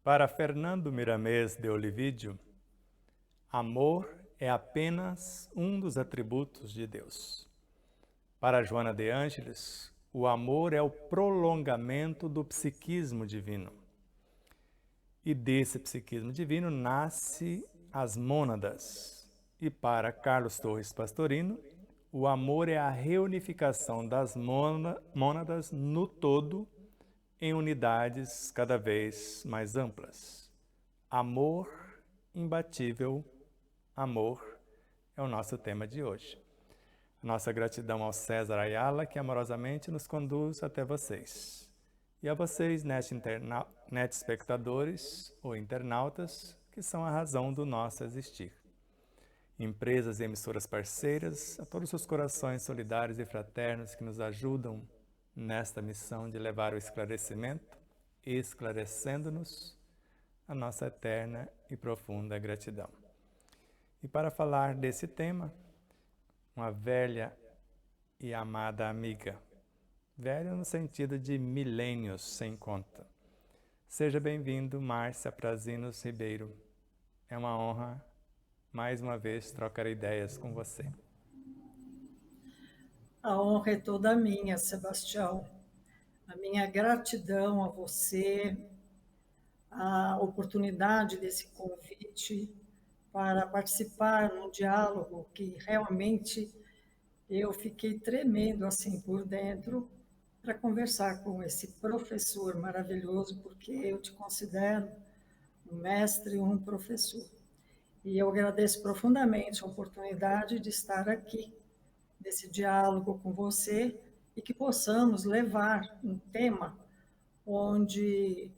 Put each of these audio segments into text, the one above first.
Para Fernando Miramês de Olivídio, amor é apenas um dos atributos de Deus. Para Joana de Ângeles, o amor é o prolongamento do psiquismo divino. E desse psiquismo divino nasce as mônadas. E para Carlos Torres Pastorino, o amor é a reunificação das mônadas no todo em unidades cada vez mais amplas. Amor imbatível, amor é o nosso tema de hoje. Nossa gratidão ao César Ayala, que amorosamente nos conduz até vocês. E a vocês, net espectadores ou internautas, que são a razão do nosso existir. Empresas e emissoras parceiras, a todos os corações solidários e fraternos que nos ajudam nesta missão de levar o esclarecimento, esclarecendo-nos, a nossa eterna e profunda gratidão. E para falar desse tema, uma velha e amada amiga, velha no sentido de milênios sem conta. Seja bem-vindo, Márcia Prazinos Ribeiro. É uma honra, mais uma vez, trocar ideias com você. A honra é toda minha, Sebastião. A minha gratidão a você, a oportunidade desse convite para participar num diálogo que realmente eu fiquei tremendo assim por dentro para conversar com esse professor maravilhoso, porque eu te considero um mestre e um professor. E eu agradeço profundamente a oportunidade de estar aqui nesse diálogo com você e que possamos levar um tema onde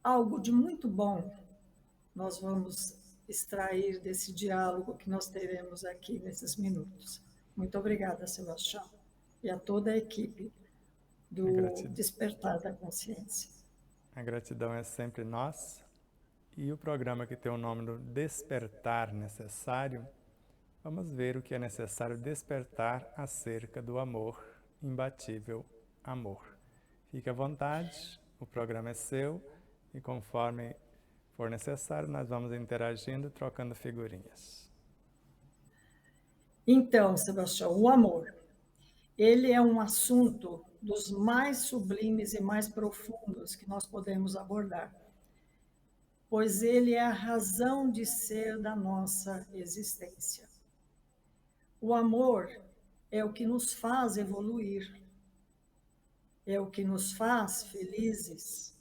algo de muito bom nós vamos extrair desse diálogo que nós teremos aqui nesses minutos. Muito obrigada, Sebastião, e a toda a equipe do Despertar da Consciência. A gratidão é sempre nossa. E o programa que tem o nome do Despertar Necessário, vamos ver o que é necessário despertar acerca do amor, imbatível amor. Fique à vontade, o programa é seu e conforme for necessário, nós vamos interagindo, trocando figurinhas. Então, Sebastião, o amor, ele é um assunto dos mais sublimes e mais profundos que nós podemos abordar, pois ele é a razão de ser da nossa existência. O amor é o que nos faz evoluir, é o que nos faz felizes,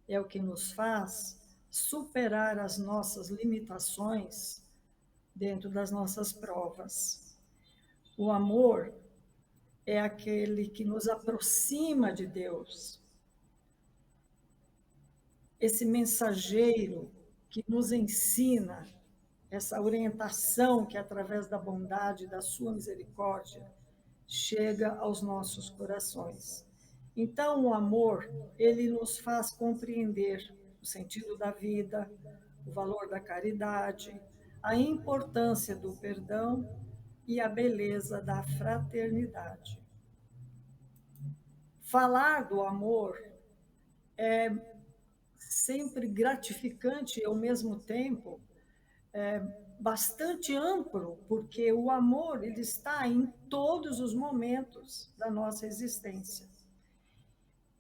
é o que nos faz superar as nossas limitações dentro das nossas provas. O amor é aquele que nos aproxima de Deus, esse mensageiro que nos ensina, essa orientação que, através da bondade e da sua misericórdia, chega aos nossos corações. Então, o amor, ele nos faz compreender o sentido da vida, o valor da caridade, a importância do perdão e a beleza da fraternidade. Falar do amor é sempre gratificante e, ao mesmo tempo, bastante amplo, porque o amor ele está em todos os momentos da nossa existência.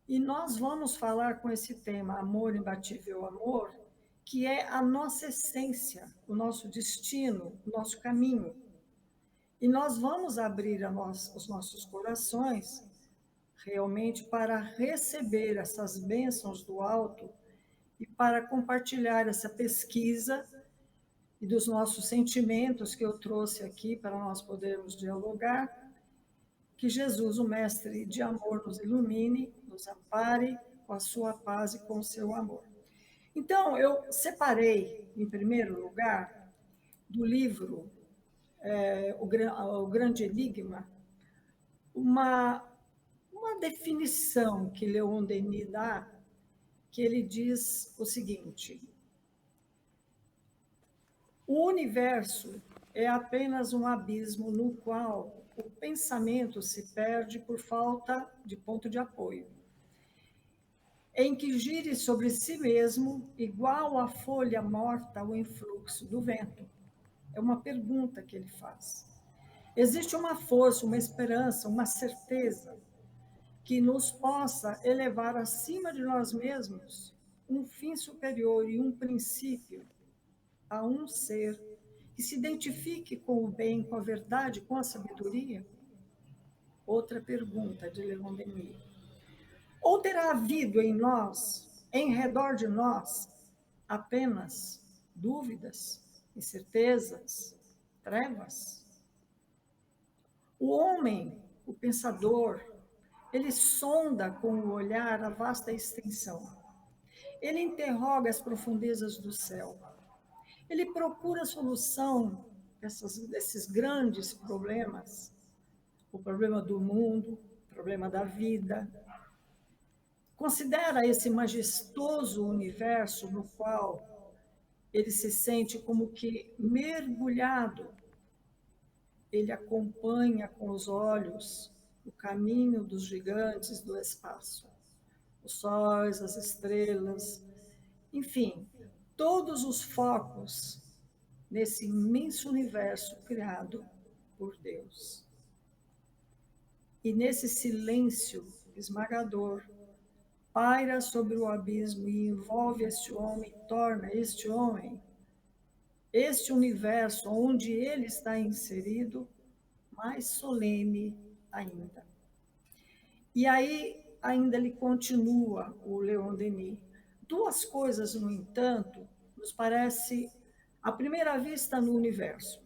E nós vamos falar com esse tema, amor imbatível amor, que é a nossa essência, o nosso destino, o nosso caminho. E nós vamos abrir os nossos corações realmente para receber essas bênçãos do alto e para compartilhar essa pesquisa e dos nossos sentimentos que eu trouxe aqui para nós podermos dialogar. Que Jesus, o Mestre de amor, nos ilumine, nos ampare com a sua paz e com o seu amor. Então, eu separei, em primeiro lugar, do livro O Grande Enigma, uma definição que Leon Denis dá, que ele diz o seguinte: o universo é apenas um abismo no qual o pensamento se perde por falta de ponto de apoio. em que gire sobre si mesmo, igual à folha morta ao influxo do vento? É uma pergunta que ele faz. Existe uma força, uma esperança, uma certeza que nos possa elevar acima de nós mesmos, um fim superior e um princípio a um ser que se identifique com o bem, com a verdade, com a sabedoria? Outra pergunta de Leon Denis. Ou terá havido em nós, em redor de nós, apenas dúvidas, incertezas, trevas? O homem, o pensador, ele sonda com o olhar a vasta extensão. Ele interroga as profundezas do céu. Ele procura a solução desses grandes problemas, o problema do mundo, o problema da vida. Considera esse majestoso universo no qual ele se sente como que mergulhado. Ele acompanha com os olhos o caminho dos gigantes do espaço, os sóis, as estrelas, enfim, todos os focos nesse imenso universo criado por Deus. E nesse silêncio esmagador, paira sobre o abismo e envolve este homem, torna este homem, este universo onde ele está inserido, mais solene ainda. E aí, ainda ele continua, o Leon Denis. Duas coisas, no entanto, nos parece, à primeira vista, no universo.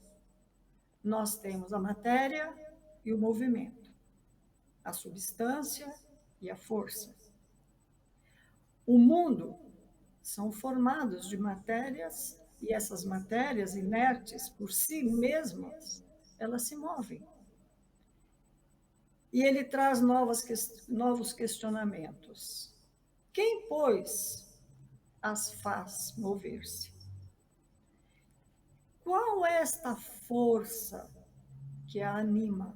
Nós temos a matéria e o movimento, a substância e a força. O mundo são formados de matérias, e essas matérias inertes por si mesmas, elas se movem. E ele traz novos questionamentos. Quem, pois, as faz mover-se? Qual é esta força que a anima?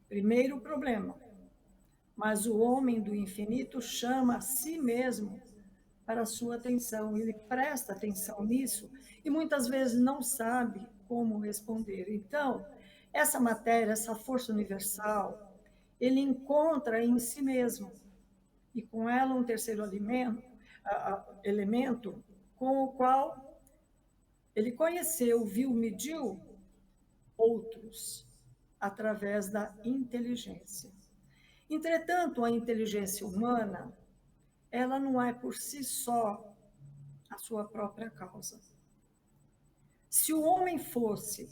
Primeiro problema. Mas o homem do infinito chama a si mesmo para a sua atenção. Ele presta atenção nisso e muitas vezes não sabe como responder. Então, essa matéria, essa força universal, ele encontra em si mesmo. E com ela um terceiro elemento com o qual ele conheceu, viu, mediu outros através da inteligência. Entretanto, a inteligência humana, ela não é por si só a sua própria causa. Se o homem fosse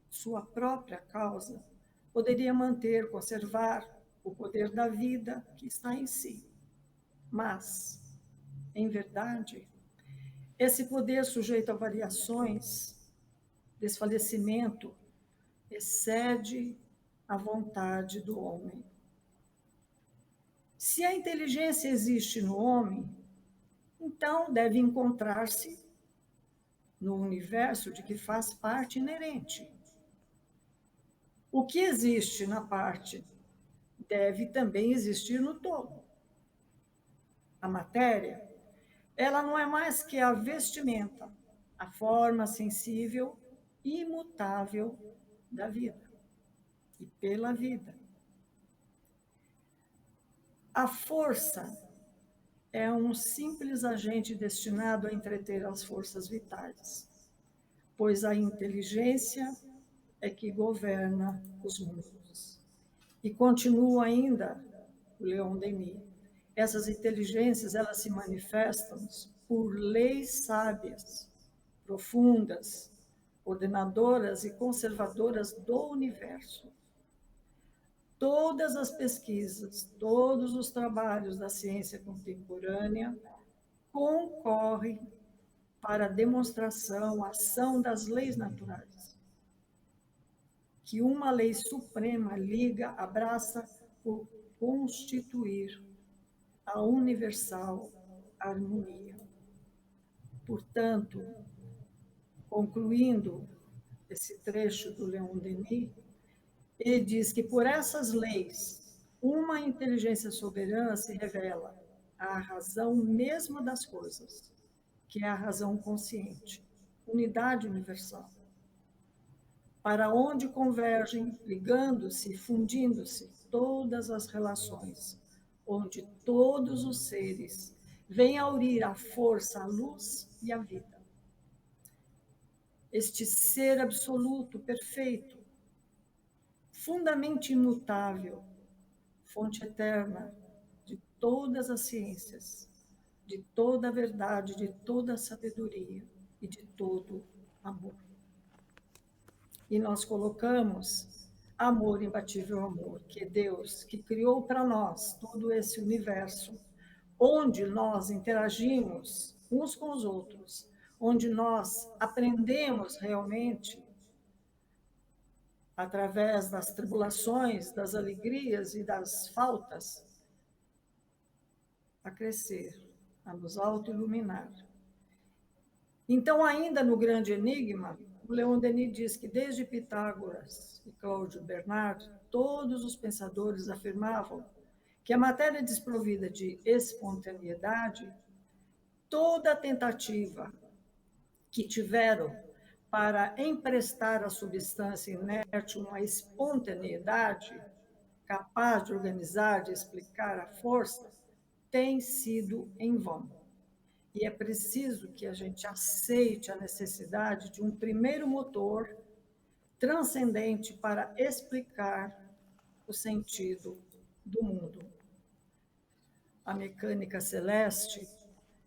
sua própria causa, poderia manter, conservar o poder da vida que está em si. Mas, em verdade, esse poder sujeito a variações, desfalecimento, excede a vontade do homem. Se a inteligência existe no homem, então deve encontrar-se no universo de que faz parte inerente. O que existe na parte deve também existir no todo. A matéria, ela não é mais que a vestimenta, a forma sensível e imutável da vida e pela vida. A força é um simples agente destinado a entreter as forças vitais, pois a inteligência é que governa os mundos. E continua ainda o Leon Denis. Essas inteligências, elas se manifestam por leis sábias, profundas, ordenadoras e conservadoras do universo. Todas as pesquisas, todos os trabalhos da ciência contemporânea concorrem para a demonstração, a ação das leis naturais. Que uma lei suprema liga, abraça por constituir a universal harmonia. Portanto, concluindo esse trecho do Leon Denis, ele diz que por essas leis uma inteligência soberana se revela a razão mesma das coisas, que é a razão consciente, unidade universal, para onde convergem, ligando-se, fundindo-se todas as relações, onde todos os seres vêm a unir a força, a luz e a vida. Este ser absoluto, perfeito, fundamento imutável, fonte eterna de todas as ciências, de toda a verdade, de toda a sabedoria e de todo amor. E nós colocamos amor, imbatível amor, que é Deus, que criou para nós todo esse universo, onde nós interagimos uns com os outros, onde nós aprendemos realmente, através das tribulações, das alegrias e das faltas, a crescer, a nos autoiluminar. Então, ainda no grande enigma, o Leon Denis diz que desde Pitágoras e Cláudio Bernard, todos os pensadores afirmavam que a matéria desprovida de espontaneidade, toda tentativa que tiveram para emprestar à substância inerte uma espontaneidade capaz de organizar, de explicar a força, tem sido em vão. E é preciso que a gente aceite a necessidade de um primeiro motor transcendente para explicar o sentido do mundo. A mecânica celeste,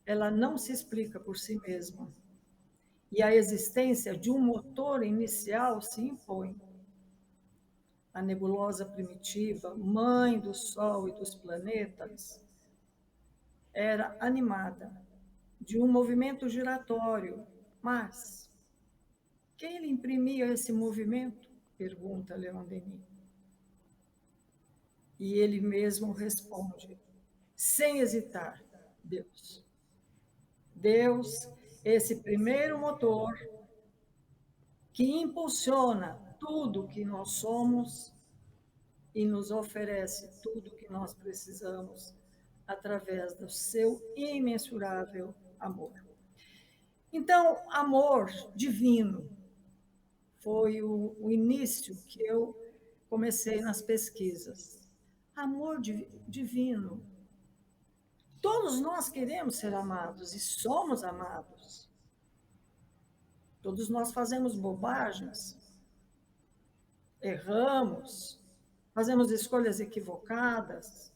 ela não se explica por si mesma. E a existência de um motor inicial se impõe. A nebulosa primitiva, mãe do Sol e dos planetas, era animada de um movimento giratório, mas quem lhe imprimia esse movimento? Pergunta Leon Denis. E ele mesmo responde, sem hesitar, Deus. Deus, esse primeiro motor que impulsiona tudo que nós somos e nos oferece tudo que nós precisamos através do seu imensurável amor. Então, amor divino foi o início que eu comecei nas pesquisas. Amor divino. Todos nós queremos ser amados e somos amados. Todos nós fazemos bobagens, erramos, fazemos escolhas equivocadas,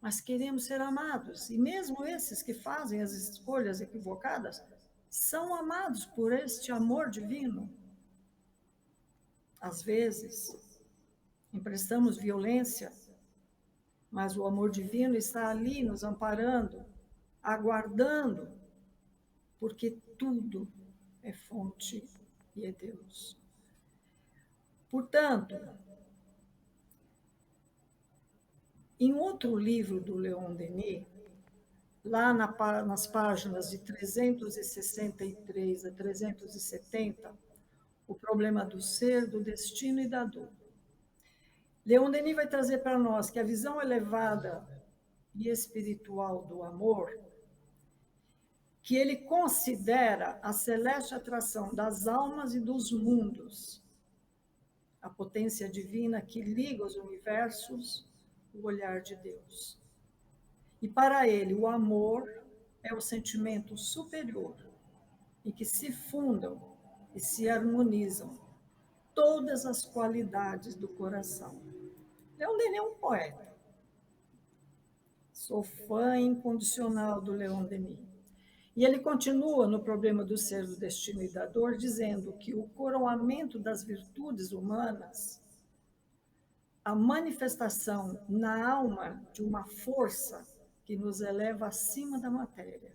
mas queremos ser amados. E mesmo esses que fazem as escolhas equivocadas são amados por este amor divino. Às vezes, emprestamos violência, mas o amor divino está ali nos amparando, aguardando, porque tudo é fonte e é Deus. Portanto, em outro livro do Leon Denis, lá nas páginas de 363 a 370, o problema do ser, do destino e da dor. Leon Denis vai trazer para nós que a visão elevada e espiritual do amor, que ele considera a celeste atração das almas e dos mundos, a potência divina que liga os universos, o olhar de Deus. E para ele, o amor é o sentimento superior em que se fundam e se harmonizam todas as qualidades do coração. Leon Denis é um poeta. Sou fã incondicional do Leon Denis. E ele continua no problema do ser, do destino e da dor, dizendo que o coroamento das virtudes humanas, a manifestação na alma de uma força que nos eleva acima da matéria.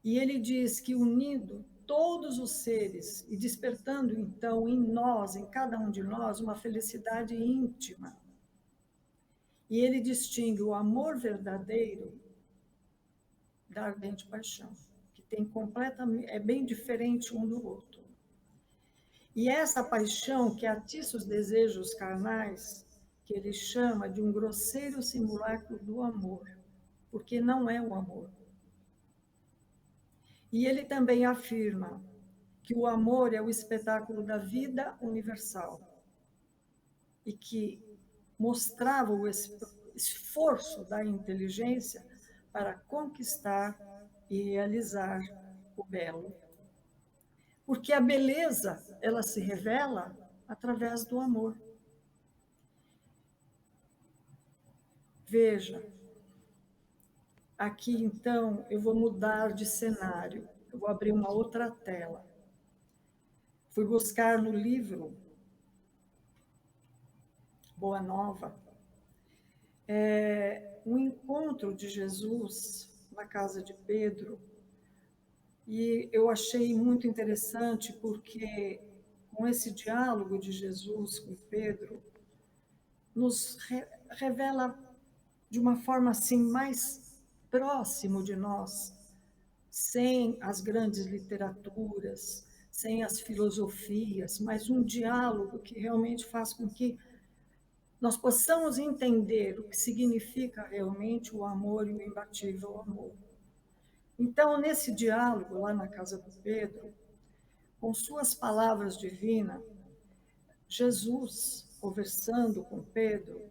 E ele diz que unindo todos os seres e despertando então em nós, em cada um de nós, uma felicidade íntima. E ele distingue o amor verdadeiro da ardente paixão, que tem completamente, é bem diferente um do outro. E essa paixão que atiça os desejos carnais que ele chama de um grosseiro simulacro do amor, porque não é o amor. E ele também afirma que o amor é o espetáculo da vida universal e que mostrava o esforço da inteligência para conquistar e realizar o belo. Porque a beleza, ela se revela através do amor. Veja, aqui então eu vou mudar de cenário, eu vou abrir uma outra tela. Fui buscar no livro Boa Nova, um encontro de Jesus na casa de Pedro, e eu achei muito interessante porque com esse diálogo de Jesus com Pedro, nos revela de uma forma assim mais próximo de nós, sem as grandes literaturas, sem as filosofias, mas um diálogo que realmente faz com que nós possamos entender o que significa realmente o amor e o imbatível amor. Então, nesse diálogo lá na casa do Pedro, com suas palavras divinas, Jesus, conversando com Pedro,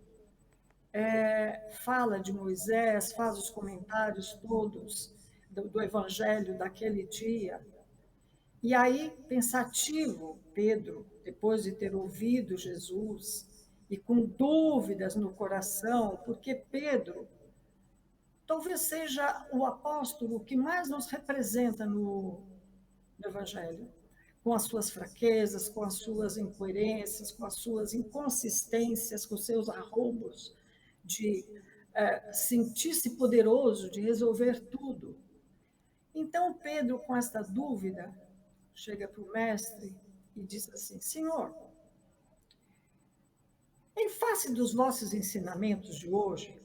fala de Moisés, faz os comentários todos do Evangelho daquele dia. E aí, pensativo, Pedro, depois de ter ouvido Jesus e com dúvidas no coração, porque Pedro talvez seja o apóstolo que mais nos representa no Evangelho, com as suas fraquezas, com as suas incoerências, com as suas inconsistências, com seus arroubos de sentir-se poderoso, de resolver tudo. Então, Pedro, com esta dúvida, chega para o mestre e diz assim: Senhor, em face dos vossos ensinamentos de hoje,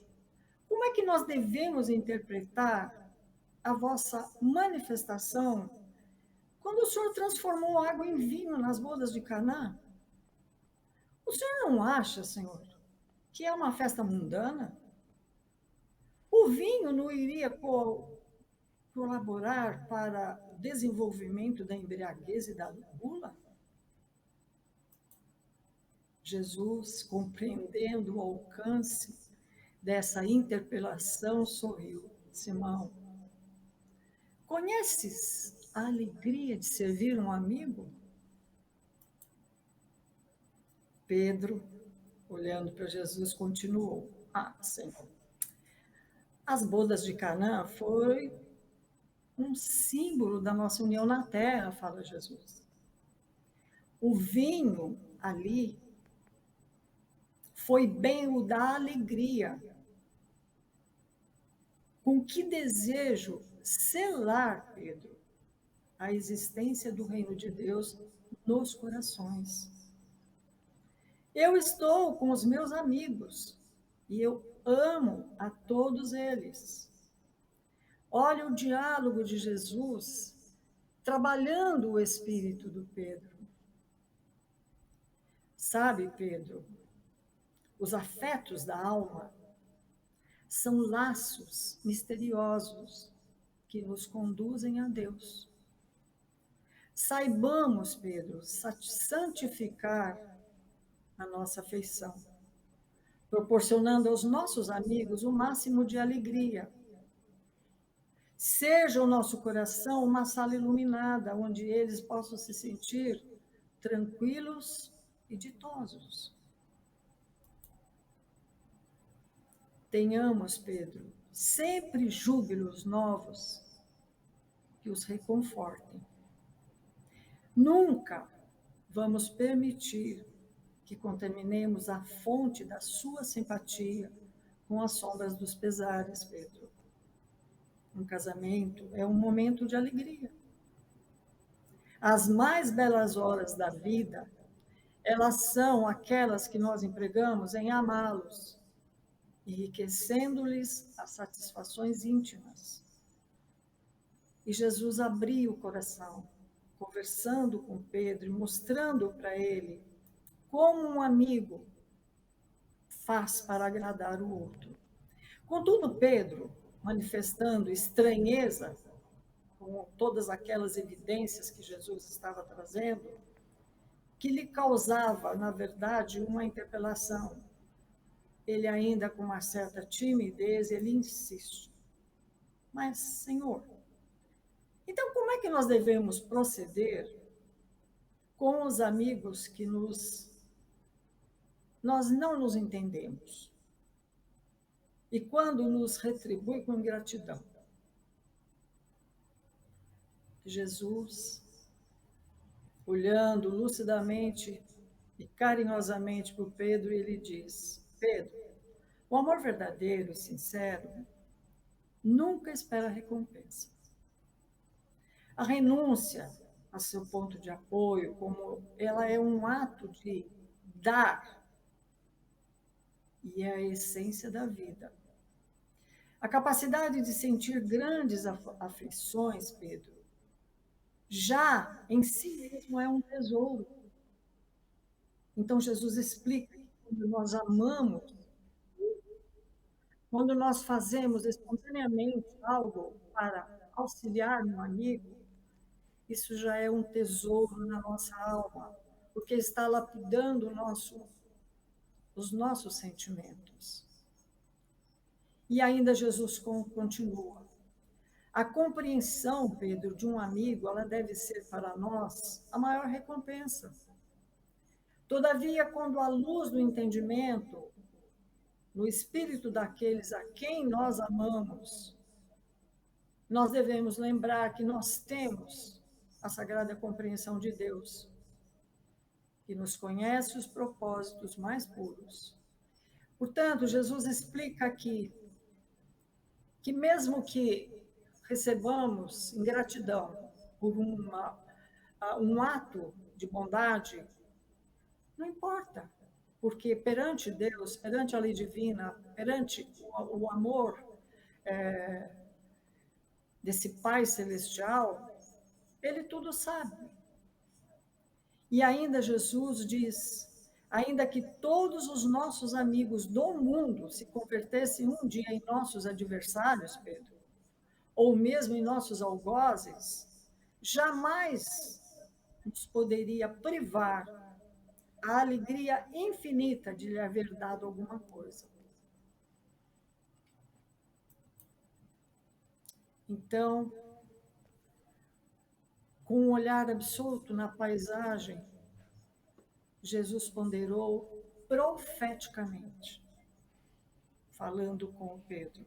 como é que nós devemos interpretar a vossa manifestação quando o Senhor transformou água em vinho nas bodas de Caná? O Senhor não acha, Senhor, que é uma festa mundana? O vinho não iria colaborar para o desenvolvimento da embriaguez e da gula? Jesus, compreendendo o alcance dessa interpelação, sorriu. Simão, conheces a alegria de servir um amigo? Pedro, olhando para Jesus, continuou: Senhor, as bodas de Canaã foi um símbolo da nossa união na terra, fala Jesus. O vinho ali foi bem o da alegria. Com que desejo selar, Pedro, a existência do reino de Deus nos corações. Eu estou com os meus amigos e eu amo a todos eles. Olha o diálogo de Jesus trabalhando o espírito do Pedro. Sabe, Pedro, os afetos da alma são laços misteriosos que nos conduzem a Deus. Saibamos, Pedro, santificar a nossa afeição, proporcionando aos nossos amigos o máximo de alegria. Seja o nosso coração uma sala iluminada, onde eles possam se sentir tranquilos e ditosos. Tenhamos, Pedro, sempre júbilos novos que os reconfortem. Nunca vamos permitir que contaminemos a fonte da sua simpatia com as sombras dos pesares, Pedro. Um casamento é um momento de alegria. As mais belas horas da vida, elas são aquelas que nós empregamos em amá-los, enriquecendo-lhes as satisfações íntimas. E Jesus abriu o coração, conversando com Pedro e mostrando para ele como um amigo faz para agradar o outro. Contudo, Pedro, manifestando estranheza com todas aquelas evidências que Jesus estava trazendo, que lhe causava, na verdade, uma interpelação. Ele ainda com uma certa timidez, ele insiste. Mas, Senhor, então como é que nós devemos proceder com os amigos que nós não nos entendemos? E quando nos retribui com ingratidão? Jesus, olhando lucidamente e carinhosamente para o Pedro, ele diz: Pedro, o amor verdadeiro e sincero nunca espera recompensa. A renúncia a seu ponto de apoio, como ela é um ato de dar, e é a essência da vida. A capacidade de sentir grandes aflições, Pedro, já em si mesmo é um tesouro. Então, Jesus explica que quando nós amamos, quando nós fazemos espontaneamente algo para auxiliar um amigo, isso já é um tesouro na nossa alma, porque está lapidando os nossos sentimentos. E ainda Jesus continua. A compreensão, Pedro, de um amigo, ela deve ser para nós a maior recompensa. Todavia, quando a luz do entendimento, no espírito daqueles a quem nós amamos, nós devemos lembrar que nós temos a sagrada compreensão de Deus, que nos conhece os propósitos mais puros. Portanto, Jesus explica aqui que mesmo que recebamos ingratidão por um ato de bondade, não importa, porque perante Deus, perante a lei divina, perante o amor desse Pai Celestial, Ele tudo sabe. E ainda Jesus diz, ainda que todos os nossos amigos do mundo se convertessem um dia em nossos adversários, Pedro, ou mesmo em nossos algozes, jamais nos poderia privar a alegria infinita de lhe haver dado alguma coisa. Então, com um olhar absoluto na paisagem, Jesus ponderou profeticamente, falando com Pedro.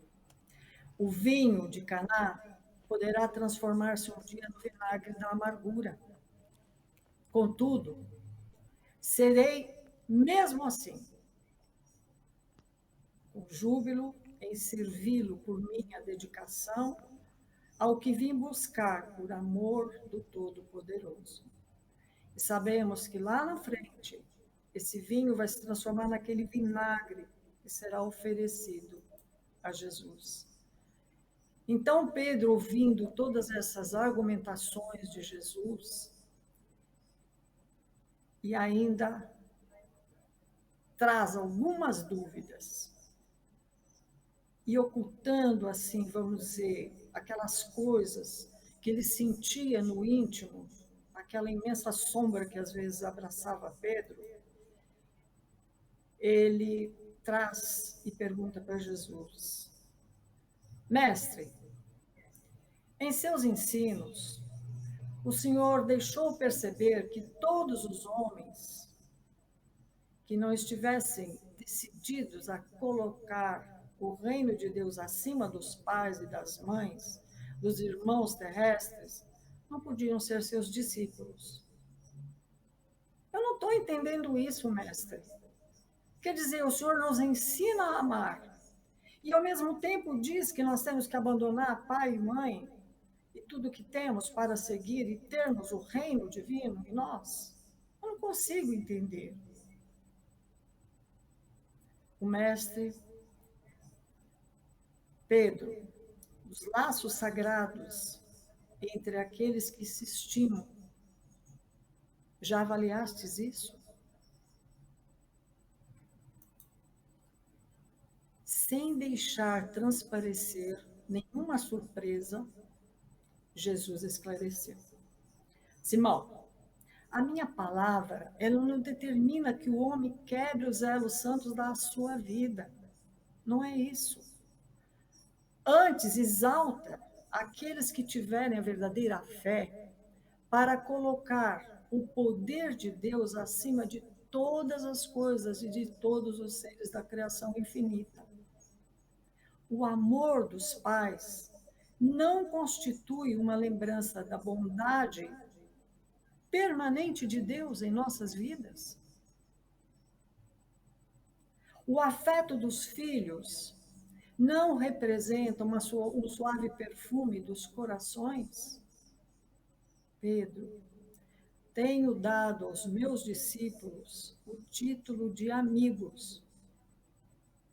O vinho de Caná poderá transformar-se um dia no vinagre da amargura. Contudo, serei mesmo assim, com júbilo em servi-lo por minha dedicação ao que vim buscar por amor do Todo-Poderoso. E sabemos que lá na frente, esse vinho vai se transformar naquele vinagre que será oferecido a Jesus. Então, Pedro, ouvindo todas essas argumentações de Jesus, e ainda traz algumas dúvidas, e ocultando, assim, vamos dizer, aquelas coisas que ele sentia no íntimo, aquela imensa sombra que às vezes abraçava Pedro, ele traz e pergunta para Jesus: Mestre, em seus ensinos, o Senhor deixou perceber que todos os homens que não estivessem decididos a colocar o reino de Deus acima dos pais e das mães, dos irmãos terrestres, não podiam ser seus discípulos. Eu não estou entendendo isso, mestre. Quer dizer, o Senhor nos ensina a amar, e ao mesmo tempo diz que nós temos que abandonar pai e mãe, e tudo que temos para seguir e termos o reino divino em nós. Eu não consigo entender. O mestre Pedro, os laços sagrados entre aqueles que se estimam. Já avaliastes isso? sem deixar transparecer nenhuma surpresa, Jesus esclareceu: Simão, a minha palavra, ela não determina que o homem quebre os elos santos da sua vida. Não é isso. Antes, exalta aqueles que tiverem a verdadeira fé para colocar o poder de Deus acima de todas as coisas e de todos os seres da criação infinita. O amor dos pais não constitui uma lembrança da bondade permanente de Deus em nossas vidas? O afeto dos filhos não representa um suave perfume dos corações? Pedro, tenho dado aos meus discípulos o título de amigos,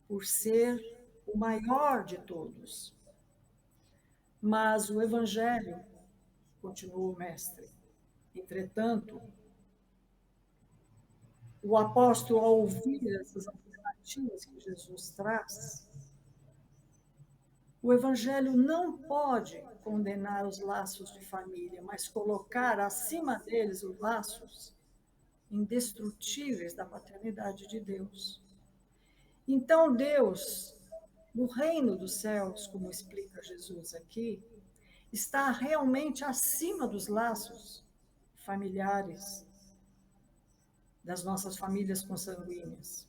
por ser o maior de todos. Mas o Evangelho, continuou o mestre, entretanto, o apóstolo, ao ouvir essas alternativas que Jesus traz, o Evangelho não pode condenar os laços de família, mas colocar acima deles os laços indestrutíveis da paternidade de Deus. Então, Deus, no reino dos céus, como explica Jesus aqui, está realmente acima dos laços familiares das nossas famílias consanguíneas.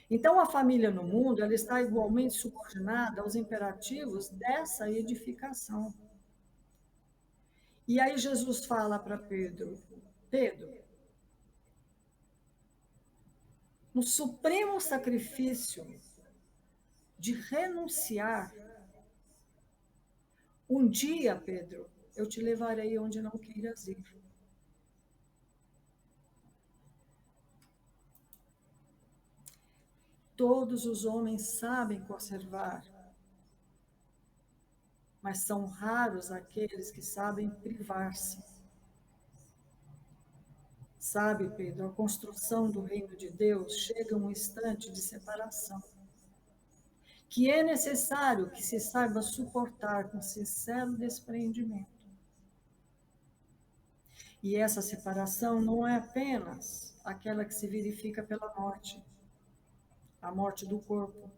Então, a família no mundo, ela está igualmente subordinada aos imperativos dessa edificação. E aí Jesus fala para Pedro, Pedro, no supremo sacrifício de renunciar, um dia, Pedro, eu te levarei onde não queiras ir. Todos os homens sabem conservar, mas são raros aqueles que sabem privar-se. Sabe, Pedro, a construção do reino de Deus chega a um instante de separação, que é necessário que se saiba suportar com sincero despreendimento. E essa separação não é apenas aquela que se verifica pela morte, a morte do corpo.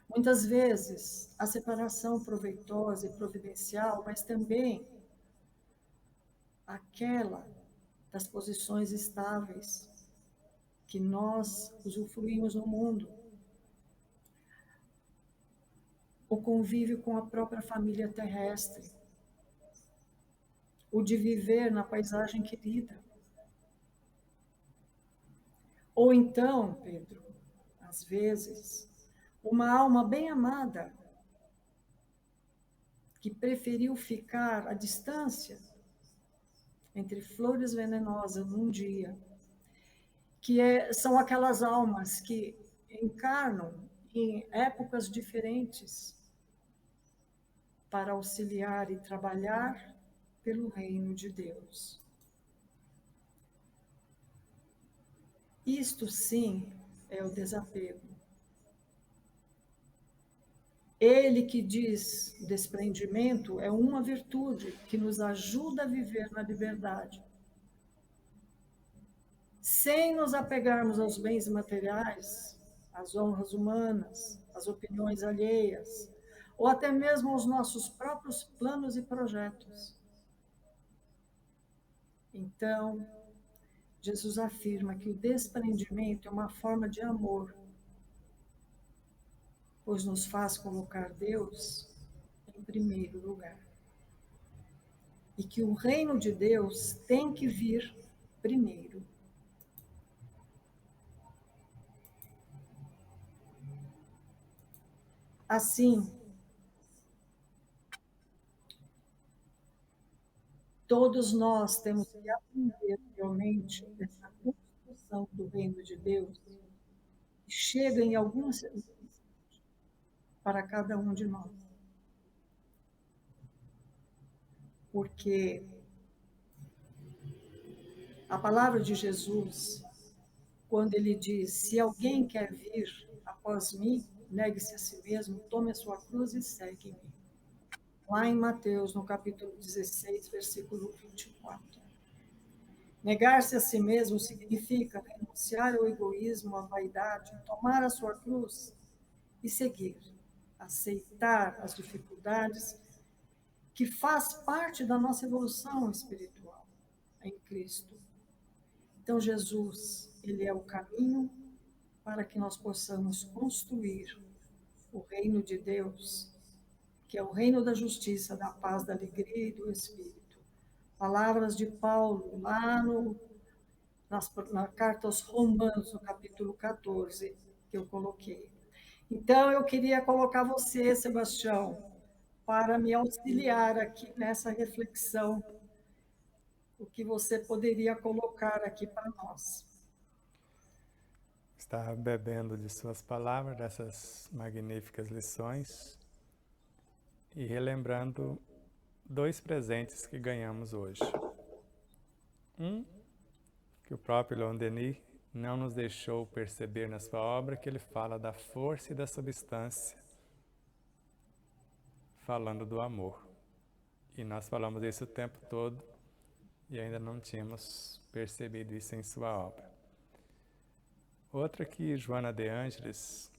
Muitas vezes, a separação proveitosa e providencial, mas também aquela das posições estáveis que nós usufruímos no mundo. O convívio com a própria família terrestre, o de viver na paisagem querida. Ou então, Pedro, às vezes, uma alma bem amada que preferiu ficar à distância entre flores venenosas num dia, são aquelas almas que encarnam em épocas diferentes para auxiliar e trabalhar pelo reino de Deus. Isto sim é o desapego. Ele que diz desprendimento é uma virtude que nos ajuda a viver na liberdade. Sem nos apegarmos aos bens materiais, às honras humanas, às opiniões alheias, ou até mesmo aos nossos próprios planos e projetos. Então, Jesus afirma que o desprendimento é uma forma de amor, pois nos faz colocar Deus em primeiro lugar. E que o reino de Deus tem que vir primeiro. Assim, todos nós temos que aprender realmente essa construção do reino de Deus, que chega em algumas para cada um de nós. Porque a palavra de Jesus, quando ele diz, se alguém quer vir após mim, negue-se a si mesmo, tome a sua cruz e segue-me. Lá em Mateus, no capítulo 16, versículo 24. Negar-se a si mesmo significa renunciar ao egoísmo, à vaidade, tomar a sua cruz e seguir, aceitar as dificuldades que faz parte da nossa evolução espiritual em Cristo. Então, Jesus, ele é o caminho para que nós possamos construir o reino de Deus, que é o reino da justiça, da paz, da alegria e do Espírito. Palavras de Paulo, lá na carta aos Romanos, no capítulo 14, que eu coloquei. Então, eu queria colocar você, Sebastião, para me auxiliar aqui nessa reflexão, o que você poderia colocar aqui para nós. Estava bebendo de suas palavras, dessas magníficas lições, e relembrando 2 presentes que ganhamos hoje. Um, que o próprio Leon Denis não nos deixou perceber na sua obra, que ele fala da força e da substância, falando do amor. E nós falamos isso o tempo todo e ainda não tínhamos percebido isso em sua obra. Outra que Joana de Ângeles,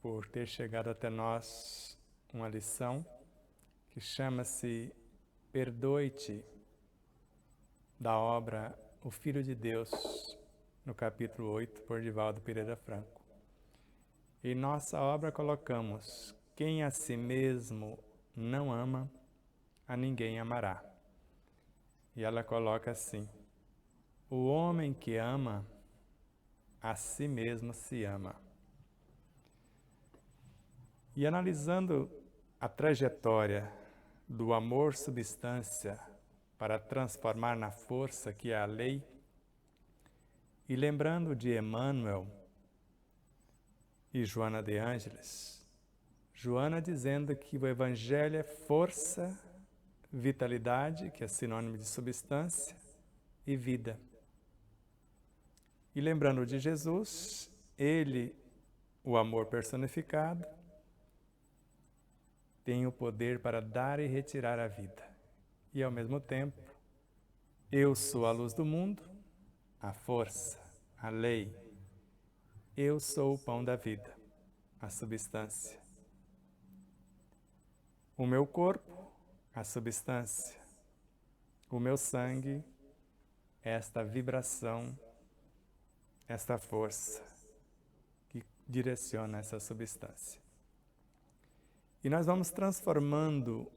por ter chegado até nós uma lição que chama-se Perdoe-te, da obra O Filho de Deus, no capítulo 8, por Divaldo Pereira Franco. Em nossa obra colocamos: quem a si mesmo não ama, a ninguém amará. E ela coloca assim: o homem que ama, a si mesmo se ama. E analisando a trajetória do amor substância para transformar na força que é a lei, e lembrando de Emmanuel e Joana de Ângeles, Joana dizendo que o Evangelho é força, vitalidade, que é sinônimo de substância, e vida. E lembrando de Jesus, ele, o amor personificado, tem o poder para dar e retirar a vida. E ao mesmo tempo, eu sou a luz do mundo, a força, a lei. Eu sou o pão da vida, a substância. O meu corpo, a substância. O meu sangue, esta vibração, esta força que direciona essa substância. E nós vamos transformando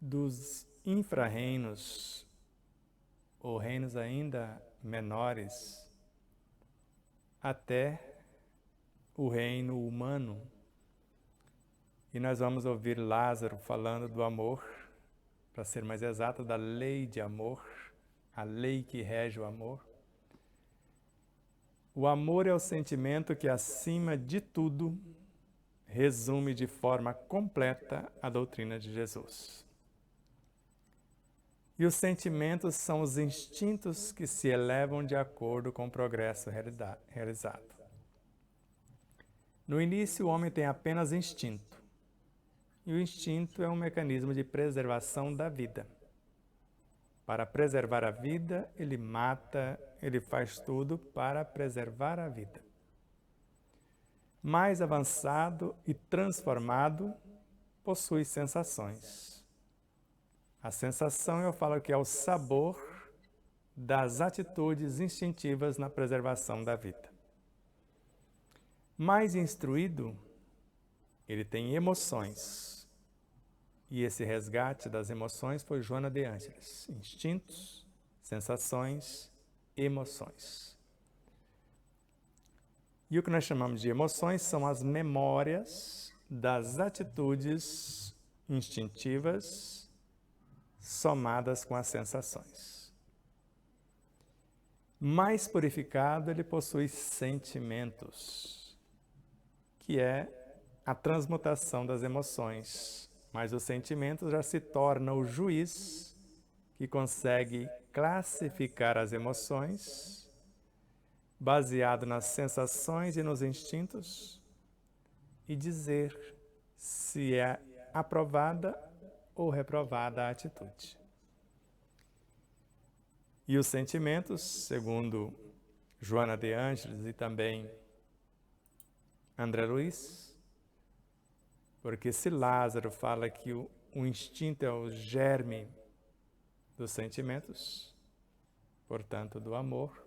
dos infra-reinos, ou reinos ainda menores, até o reino humano. E nós vamos ouvir Lázaro falando do amor, para ser mais exato, da lei de amor, a lei que rege o amor. O amor é o sentimento que, acima de tudo, resume de forma completa a doutrina de Jesus. E os sentimentos são os instintos que se elevam de acordo com o progresso realizado. No início, o homem tem apenas instinto. E o instinto é um mecanismo de preservação da vida. Para preservar a vida, ele mata, ele faz tudo para preservar a vida. Mais avançado e transformado, possui sensações. A sensação, eu falo que é o sabor das atitudes instintivas na preservação da vida. Mais instruído, ele tem emoções. E esse resgate das emoções foi Joana de Ângeles. Instintos, sensações, emoções. E o que nós chamamos de emoções são as memórias das atitudes instintivas somadas com as sensações. Mais purificado, ele possui sentimentos, que é a transmutação das emoções. Mas o sentimento já se torna o juiz que consegue classificar as emoções baseado nas sensações e nos instintos, e dizer se é aprovada ou reprovada a atitude. E os sentimentos, segundo Joana de Ângeles e também André Luiz, porque se Lázaro fala que o instinto é o germe dos sentimentos, portanto do amor,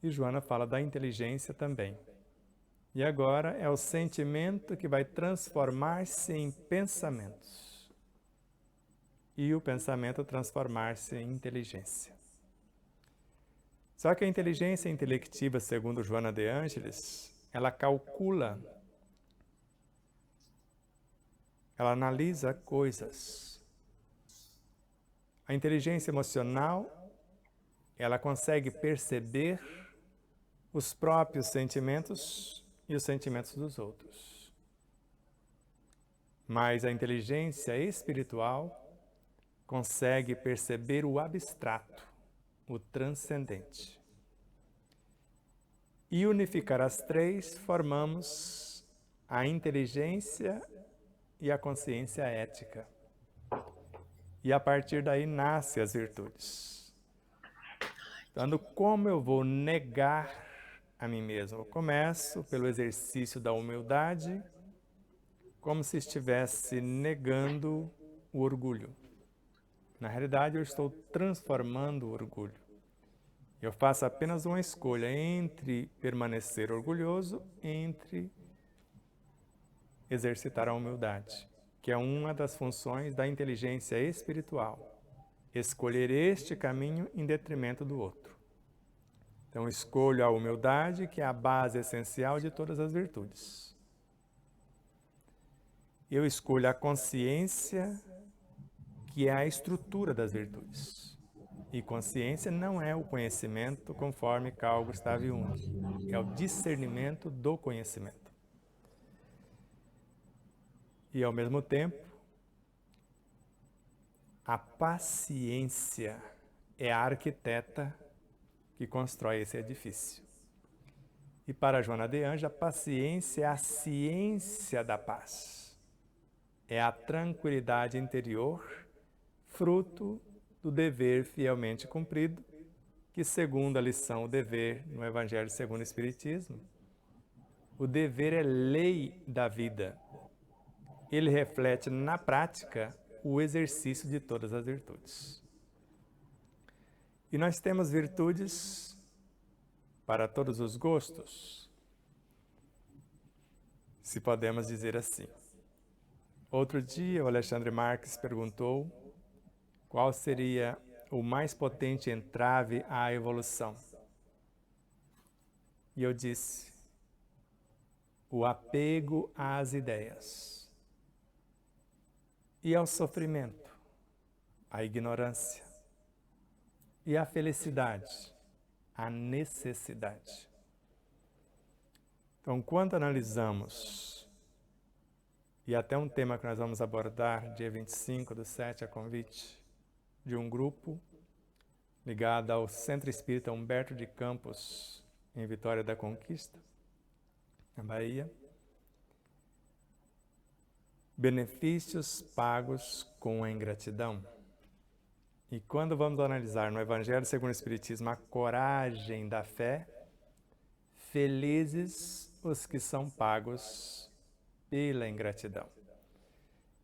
e Joana fala da inteligência também. E agora é o sentimento que vai transformar-se em pensamentos. E o pensamento transformar-se em inteligência. Só que a inteligência intelectiva, segundo Joana de Ângeles, ela calcula, ela analisa coisas. A inteligência emocional, ela consegue perceber os próprios sentimentos e os sentimentos dos outros. Mas a inteligência espiritual consegue perceber o abstrato, o transcendente. E unificar as três, formamos a inteligência e a consciência ética. E a partir daí nascem as virtudes. Então, como eu vou negar a mim mesmo? Eu começo pelo exercício da humildade, como se estivesse negando o orgulho. Na realidade, eu estou transformando o orgulho. Eu faço apenas uma escolha entre permanecer orgulhoso, entre exercitar a humildade, que é uma das funções da inteligência espiritual. Escolher este caminho em detrimento do outro. Então, escolho a humildade, que é a base essencial de todas as virtudes. Eu escolho a consciência, que é a estrutura das virtudes. E consciência não é o conhecimento conforme Carl Gustav Jung, é o discernimento do conhecimento. E ao mesmo tempo, a paciência é a arquiteta que constrói esse edifício. E para Joana de Ângeles, a paciência é a ciência da paz. É a tranquilidade interior, fruto do dever fielmente cumprido, que segundo a lição O Dever no Evangelho segundo o Espiritismo, o dever é lei da vida. Ele reflete na prática o exercício de todas as virtudes. E nós temos virtudes para todos os gostos, se podemos dizer assim. Outro dia, o Alexandre Marques perguntou qual seria o mais potente entrave à evolução. E eu disse, o apego às ideias e ao sofrimento, à ignorância e à felicidade, à necessidade. Então, quando analisamos, e até um tema que nós vamos abordar dia 25/7, a convite de um grupo ligado ao Centro Espírita Humberto de Campos, em Vitória da Conquista, na Bahia. Benefícios pagos com a ingratidão. E quando vamos analisar no Evangelho segundo o Espiritismo a coragem da fé, felizes os que são pagos pela ingratidão.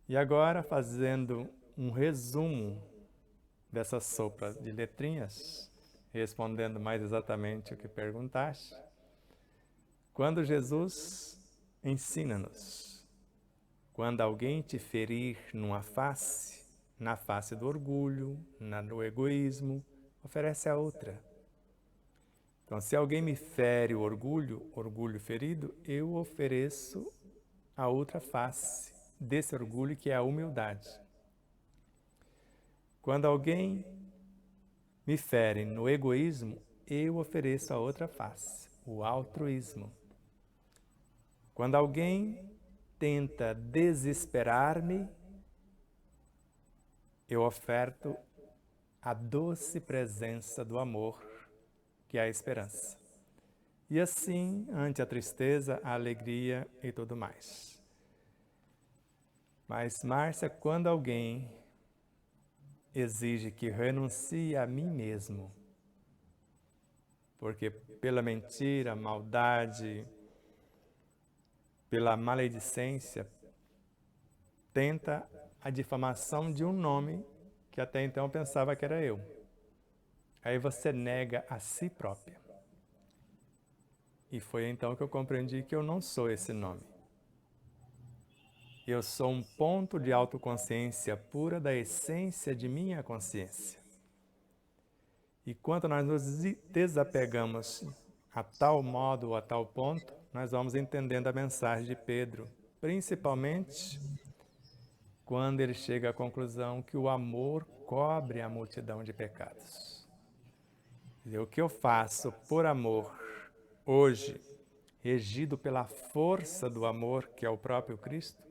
E agora, fazendo um resumo dessa sopa de letrinhas, respondendo mais exatamente o que perguntaste, quando Jesus ensina-nos, quando alguém te ferir numa face, na face do orgulho, do egoísmo, oferece a outra. Então, se alguém me fere o orgulho ferido, eu ofereço a outra face desse orgulho, que é a humildade. Quando alguém me fere no egoísmo, eu ofereço a outra face, o altruísmo. Quando alguém tenta desesperar-me, eu oferto a doce presença do amor, que é a esperança. E assim, ante a tristeza, a alegria e tudo mais. Mas, Márcia, quando alguém exige que renuncie a mim mesmo, porque pela mentira, maldade, pela maledicência, tenta a difamação de um nome que até então eu pensava que era eu. Aí você nega a si própria. E foi então que eu compreendi que eu não sou esse nome. Eu sou um ponto de autoconsciência pura da essência de minha consciência. E quando nós nos desapegamos a tal modo ou a tal ponto, nós vamos entendendo a mensagem de Pedro, principalmente quando ele chega à conclusão que o amor cobre a multidão de pecados. E o que eu faço por amor hoje, regido pela força do amor, que é o próprio Cristo,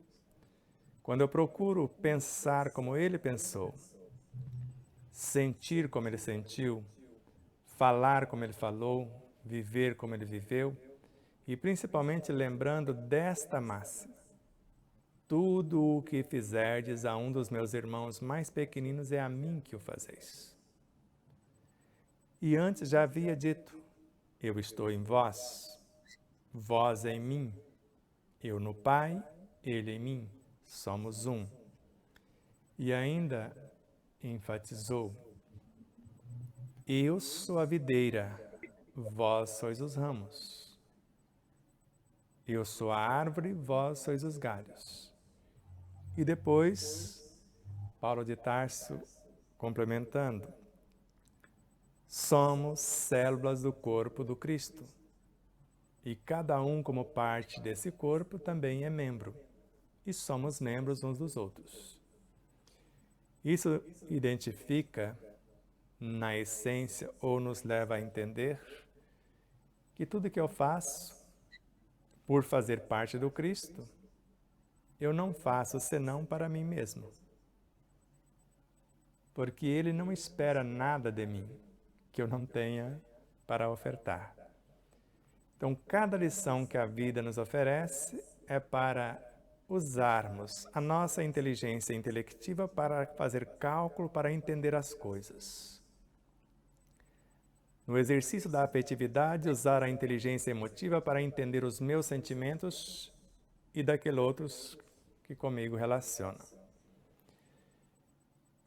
quando eu procuro pensar como ele pensou, sentir como ele sentiu, falar como ele falou, viver como ele viveu, e principalmente lembrando desta máxima: tudo o que fizerdes a um dos meus irmãos mais pequeninos é a mim que o fazeis. E antes já havia dito: eu estou em vós, vós em mim, eu no Pai, ele em mim, somos um. E ainda enfatizou: eu sou a videira, vós sois os ramos. Eu sou a árvore, vós sois os galhos. E depois, Paulo de Tarso complementando: somos células do corpo do Cristo. E cada um, como parte desse corpo, também é membro. E somos membros uns dos outros. Isso identifica, na essência, ou nos leva a entender que tudo que eu faço, por fazer parte do Cristo, eu não faço senão para mim mesmo. Porque Ele não espera nada de mim que eu não tenha para ofertar. Então, cada lição que a vida nos oferece é para usarmos a nossa inteligência intelectiva para fazer cálculo, para entender as coisas. No exercício da afetividade, usar a inteligência emotiva para entender os meus sentimentos e daqueles outros que comigo relacionam.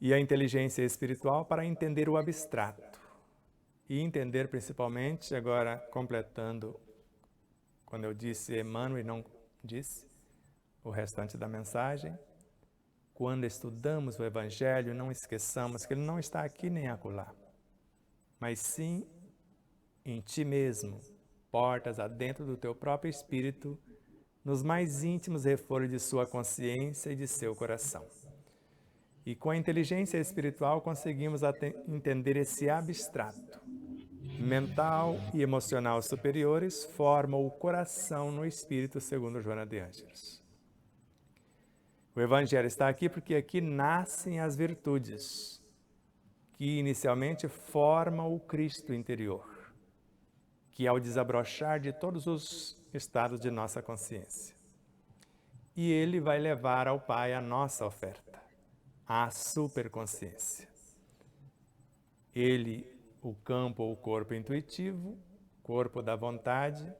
E a inteligência espiritual para entender o abstrato. E entender principalmente, agora completando, quando eu disse Emmanuel e não disse o restante da mensagem, quando estudamos o Evangelho, não esqueçamos que ele não está aqui nem acolá, mas sim em ti mesmo, portas adentro do teu próprio espírito, nos mais íntimos reforços de sua consciência e de seu coração. E com a inteligência espiritual conseguimos entender esse abstrato. Mental e emocional superiores formam o coração no espírito, segundo Joana de Ângeles. O Evangelho está aqui porque aqui nascem as virtudes, que inicialmente formam o Cristo interior, que é o desabrochar de todos os estados de nossa consciência. E ele vai levar ao Pai a nossa oferta, a superconsciência. Ele, o campo ou o corpo intuitivo, corpo da vontade,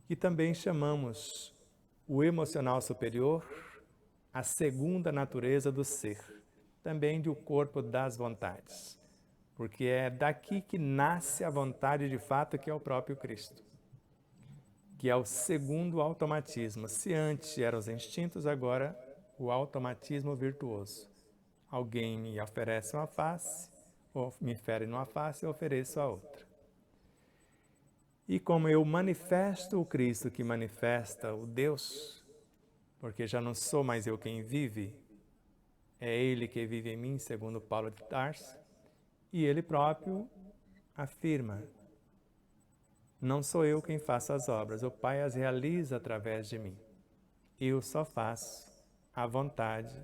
que também chamamos o emocional superior, a segunda natureza do ser, também do corpo das vontades, porque é daqui que nasce a vontade de fato, que é o próprio Cristo, que é o segundo automatismo. Se antes eram os instintos, agora o automatismo virtuoso. Alguém me oferece uma face, ou me fere numa face, eu ofereço a outra. E como eu manifesto o Cristo que manifesta o Deus, porque já não sou mais eu quem vive, é Ele que vive em mim, segundo Paulo de Tarso, e Ele próprio afirma: não sou eu quem faço as obras, o Pai as realiza através de mim. Eu só faço a vontade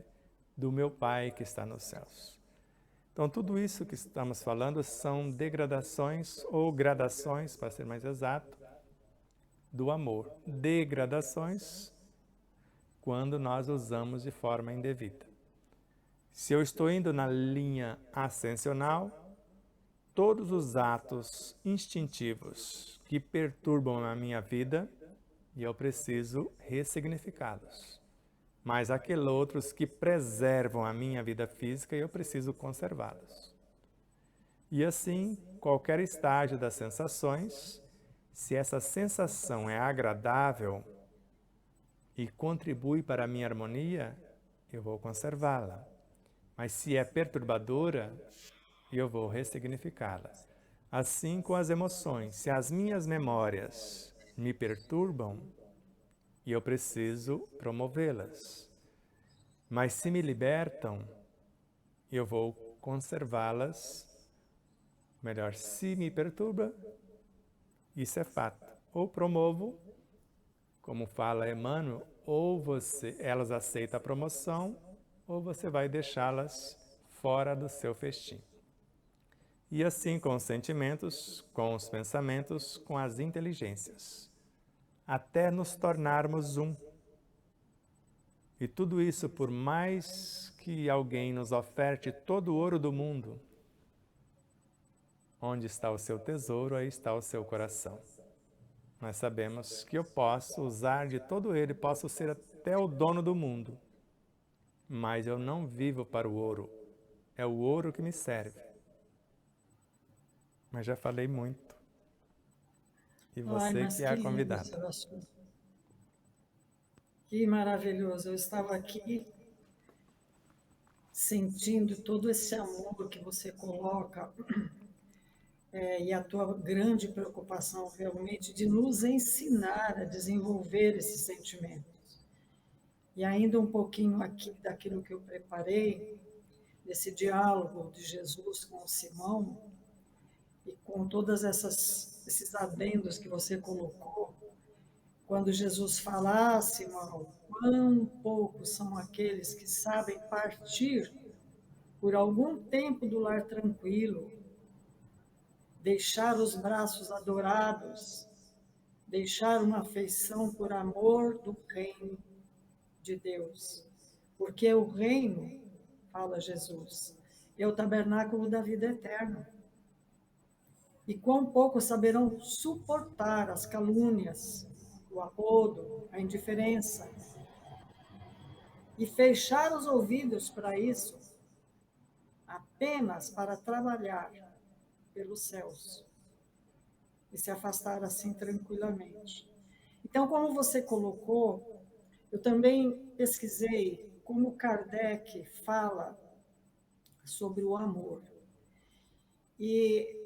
do meu Pai que está nos céus. Então, tudo isso que estamos falando são degradações ou gradações, para ser mais exato, do amor. Degradações quando nós usamos de forma indevida. Se eu estou indo na linha ascensional, todos os atos instintivos que perturbam a minha vida, eu preciso ressignificá-los. Mas aqueles outros que preservam a minha vida física, eu preciso conservá-los. E assim, qualquer estágio das sensações, se essa sensação é agradável e contribui para a minha harmonia, eu vou conservá-la. Mas se é perturbadora, eu vou ressignificá-la. Assim com as emoções, se as minhas memórias me perturbam, eu preciso promovê-las. Mas se me libertam, eu vou conservá-las. Melhor, se me perturba, isso é fato. Ou promovo, como fala Emmanuel, ou elas aceitam a promoção, ou você vai deixá-las fora do seu festim. E assim com os sentimentos, com os pensamentos, com as inteligências, até nos tornarmos um. E tudo isso, por mais que alguém nos oferte todo o ouro do mundo, onde está o seu tesouro, aí está o seu coração. Nós sabemos que eu posso usar de todo ele, posso ser até o dono do mundo, mas eu não vivo para o ouro. É o ouro que me serve. Mas já falei muito. E você Mas que é que a lindo, convidada. Sebastião. Que maravilhoso. Eu estava aqui sentindo todo esse amor que você coloca e a tua grande preocupação realmente de nos ensinar a desenvolver esses sentimentos. E ainda um pouquinho aqui daquilo que eu preparei, desse diálogo de Jesus com o Simão, e com todas esses adendos que você colocou, quando Jesus fala, Simão, quão poucos são aqueles que sabem partir por algum tempo do lar tranquilo, deixar os braços adorados, deixar uma afeição por amor do reino de Deus. Porque o reino, fala Jesus, é o tabernáculo da vida eterna. E quão pouco saberão suportar as calúnias, o apodo, a indiferença, e fechar os ouvidos para isso, apenas para trabalhar pelos céus e se afastar assim tranquilamente. Então, como você colocou, eu também pesquisei como Kardec fala sobre o amor. E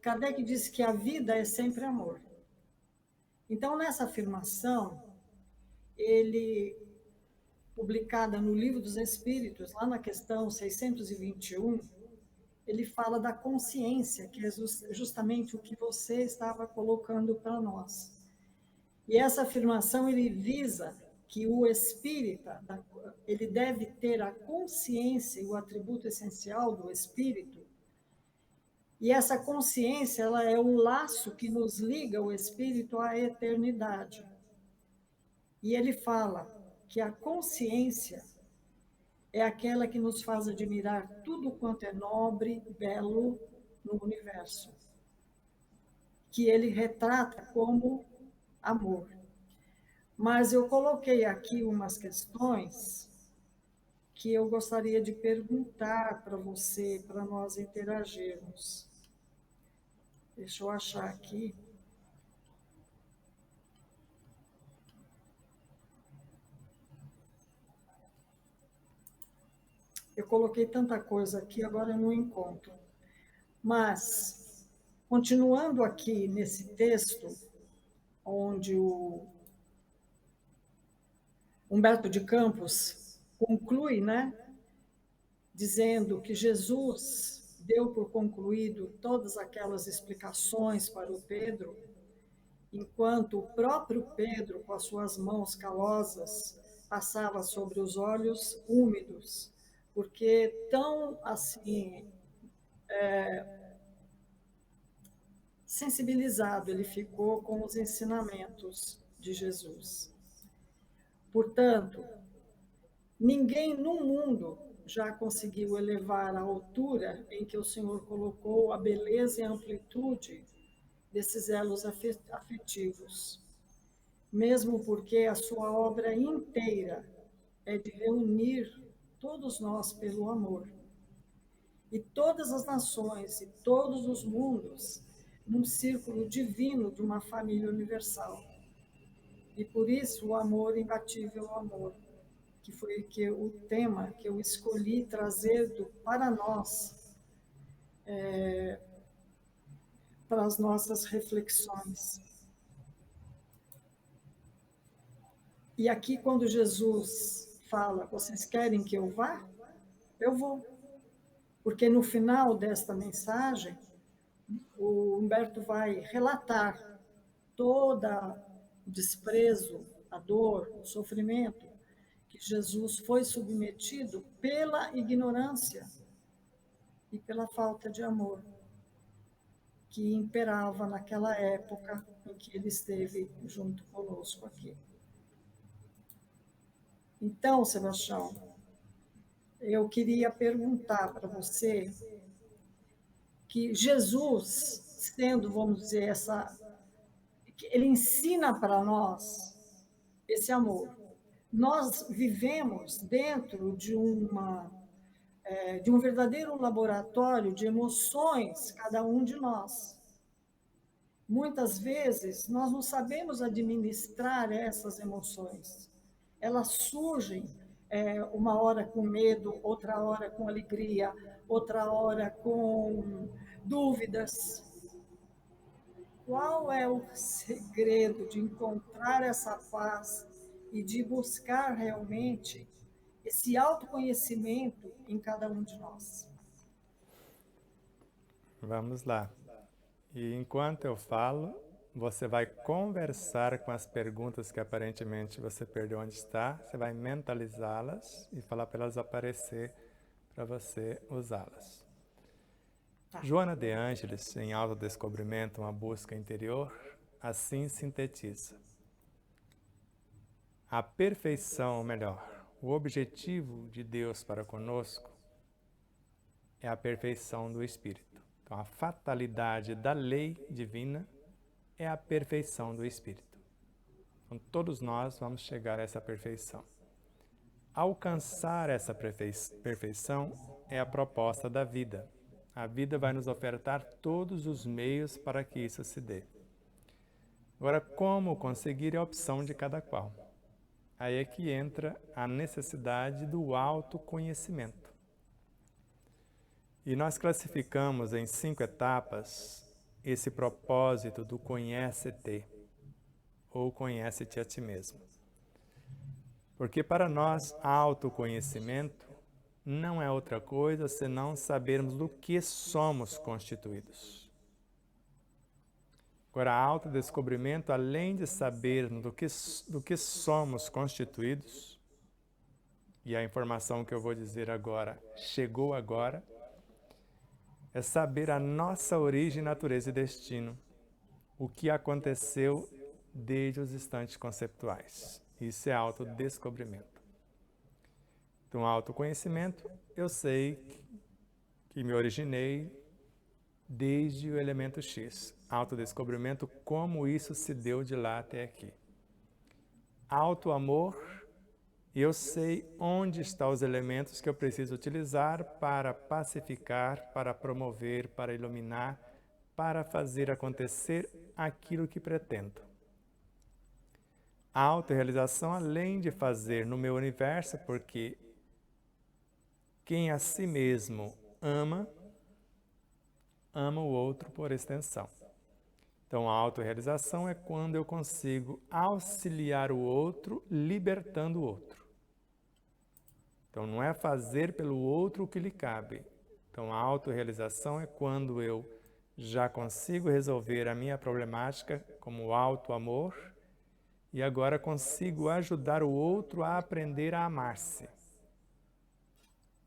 Kardec diz que a vida é sempre amor. Então, nessa afirmação, ele, publicada no Livro dos Espíritos, lá na questão 621, ele fala da consciência, que é justamente o que você estava colocando para nós. E essa afirmação, ele visa que o espírita, ele deve ter a consciência, o atributo essencial do espírito, e essa consciência, ela é o laço que nos liga o espírito à eternidade. E ele fala que a consciência é aquela que nos faz admirar tudo quanto é nobre, belo no universo, que ele retrata como amor. Mas eu coloquei aqui umas questões que eu gostaria de perguntar para você, para nós interagirmos. Deixa eu achar aqui. Eu coloquei tanta coisa aqui, agora eu não encontro. Mas, continuando aqui nesse texto, onde o Humberto de Campos conclui, né, dizendo que Jesus deu por concluído todas aquelas explicações para o Pedro, enquanto o próprio Pedro, com as suas mãos calosas, passava sobre os olhos úmidos, porque tão assim sensibilizado ele ficou com os ensinamentos de Jesus. Portanto, ninguém no mundo já conseguiu elevar a altura em que o Senhor colocou a beleza e a amplitude desses elos afetivos, mesmo porque a sua obra inteira é de reunir todos nós pelo amor. E todas as nações e todos os mundos num círculo divino de uma família universal. E por isso o amor imbatível, o amor, que foi o tema que eu escolhi trazer para nós, para as nossas reflexões. E aqui, quando Jesus fala, vocês querem que eu vá? Eu vou. Porque no final desta mensagem, o Humberto vai relatar todo o desprezo, a dor, o sofrimento que Jesus foi submetido pela ignorância e pela falta de amor que imperava naquela época em que ele esteve junto conosco aqui. Então, Sebastião, eu queria perguntar para você que Jesus, sendo, vamos dizer, ele ensina para nós esse amor. Nós vivemos dentro de um verdadeiro laboratório de emoções, cada um de nós. Muitas vezes, nós não sabemos administrar essas emoções. Elas surgem uma hora com medo, outra hora com alegria, outra hora com dúvidas. Qual é o segredo de encontrar essa paz e de buscar realmente esse autoconhecimento em cada um de nós? Vamos lá. E enquanto eu falo, você vai conversar com as perguntas que aparentemente você perdeu onde está, você vai mentalizá-las e falar para elas aparecer para você usá-las. Tá. Joana de Ângeles, em Autodescobrimento, uma busca interior, assim sintetiza. A perfeição, ou melhor, o objetivo de Deus para conosco é a perfeição do Espírito. Então, a fatalidade da lei divina é a perfeição do Espírito. Então, todos nós vamos chegar a essa perfeição. Alcançar essa perfeição é a proposta da vida. A vida vai nos ofertar todos os meios para que isso se dê. Agora, como conseguir é a opção de cada qual. Aí é que entra a necessidade do autoconhecimento. E nós classificamos em 5 etapas esse propósito do conhece-te, ou conhece-te a ti mesmo. Porque para nós, autoconhecimento não é outra coisa senão sabermos do que somos constituídos. Agora, autodescobrimento, além de sabermos do que somos constituídos, e a informação que eu vou dizer agora chegou agora, é saber a nossa origem, natureza e destino, o que aconteceu desde os instantes conceptuais. Isso é autodescobrimento. Então, autoconhecimento, eu sei que me originei desde o elemento X. Autodescobrimento, como isso se deu de lá até aqui. Autoamor, eu sei onde estão os elementos que eu preciso utilizar para pacificar, para promover, para iluminar, para fazer acontecer aquilo que pretendo. A autorrealização, além de fazer no meu universo, porque quem a si mesmo ama, ama o outro por extensão. Então, a autorrealização é quando eu consigo auxiliar o outro, libertando o outro. Então, não é fazer pelo outro o que lhe cabe. Então, a autorrealização é quando eu já consigo resolver a minha problemática como autoamor e agora consigo ajudar o outro a aprender a amar-se.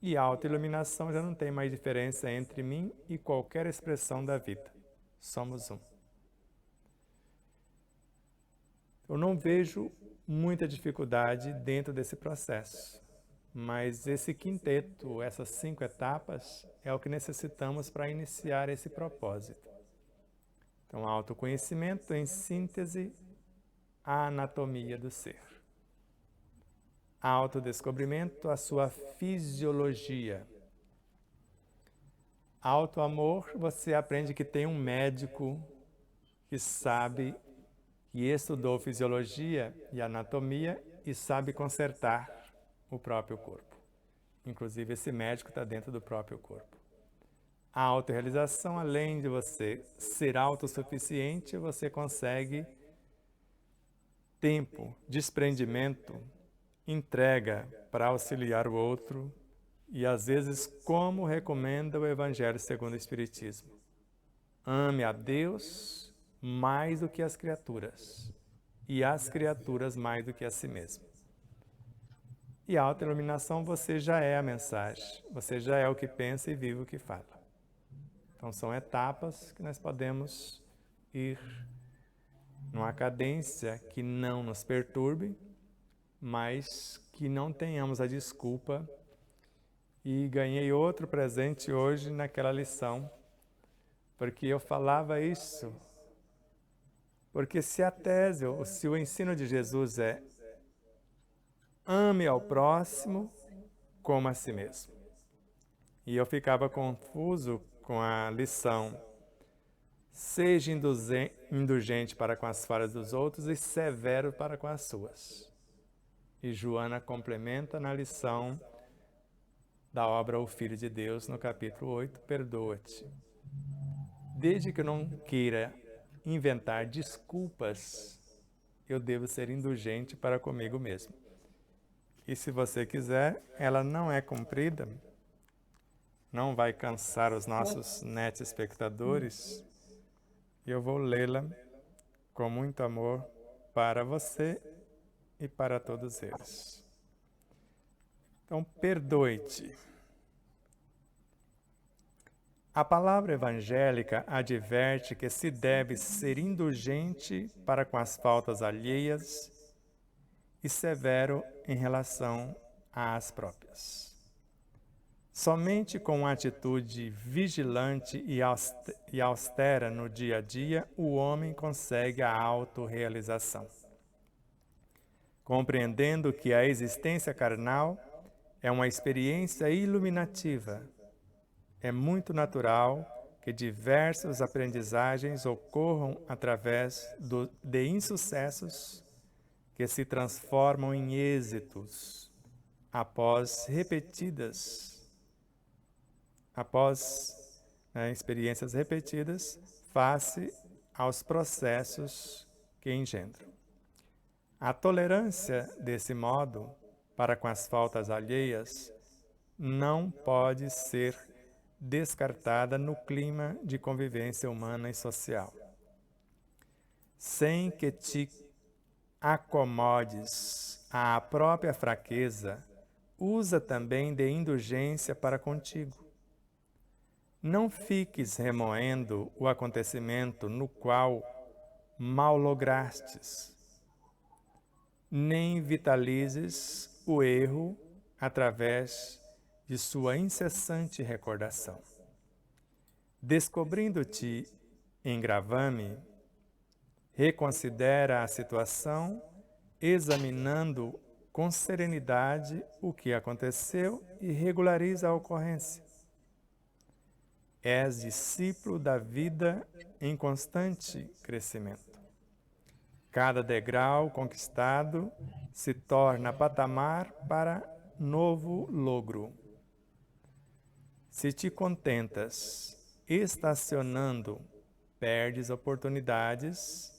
E a autoiluminação já não tem mais diferença entre mim e qualquer expressão da vida. Somos um. Eu não vejo muita dificuldade dentro desse processo, mas esse quinteto, essas 5 etapas, é o que necessitamos para iniciar esse propósito. Então, autoconhecimento, em síntese, a anatomia do ser. Autodescobrimento, a sua fisiologia. Autoamor, você aprende que tem um médico que sabe, que estudou fisiologia e anatomia e sabe consertar o próprio corpo. Inclusive, esse médico está dentro do próprio corpo. A autorrealização, além de você ser autossuficiente, você consegue tempo, desprendimento, entrega para auxiliar o outro e, às vezes, como recomenda o Evangelho segundo o Espiritismo. Ame a Deus mais do que as criaturas e as criaturas mais do que a si mesmo. E a autoiluminação, você já é a mensagem, você já é o que pensa e vive o que fala. Então, são etapas que nós podemos ir numa cadência que não nos perturbe, mas que não tenhamos a desculpa. E ganhei outro presente hoje naquela lição, porque eu falava isso. Porque se a tese, ou se o ensino de Jesus é ame ao próximo como a si mesmo. E eu ficava confuso com a lição seja indulgente para com as falhas dos outros e severo para com as suas. E Joana complementa na lição da obra O Filho de Deus, no capítulo 8, perdoa-te. Desde que eu não queira inventar desculpas, eu devo ser indulgente para comigo mesmo. E se você quiser, ela não é cumprida, não vai cansar os nossos net espectadores, e eu vou lê-la com muito amor para você e para todos eles. Então, perdoe-te. A palavra evangélica adverte que se deve ser indulgente para com as faltas alheias e severo em relação às próprias. Somente com uma atitude vigilante e austera no dia a dia, o homem consegue a autorrealização. Compreendendo que a existência carnal é uma experiência iluminativa, é muito natural que diversas aprendizagens ocorram através de insucessos que se transformam em êxitos após experiências repetidas, face aos processos que engendram. A tolerância, desse modo, para com as faltas alheias, não pode ser descartada no clima de convivência humana e social. Sem que te acomodes à própria fraqueza, usa também de indulgência para contigo. Não fiques remoendo o acontecimento no qual mal lograstes, nem vitalizes o erro através de sua incessante recordação. Descobrindo-te em gravame, reconsidera a situação, examinando com serenidade o que aconteceu e regulariza a ocorrência. És discípulo da vida em constante crescimento. Cada degrau conquistado se torna patamar para novo logro. Se te contentas estacionando, perdes oportunidades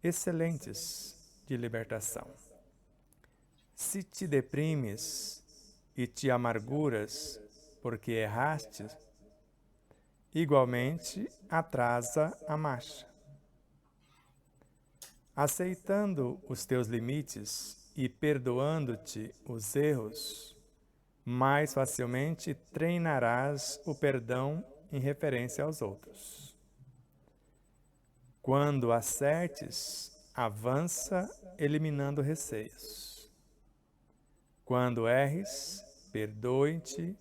excelentes de libertação. Se te deprimes e te amarguras porque erraste, igualmente atrasa a marcha. Aceitando os teus limites e perdoando-te os erros, mais facilmente treinarás o perdão em referência aos outros. Quando acertes, avança eliminando receios. Quando erres, perdoa-te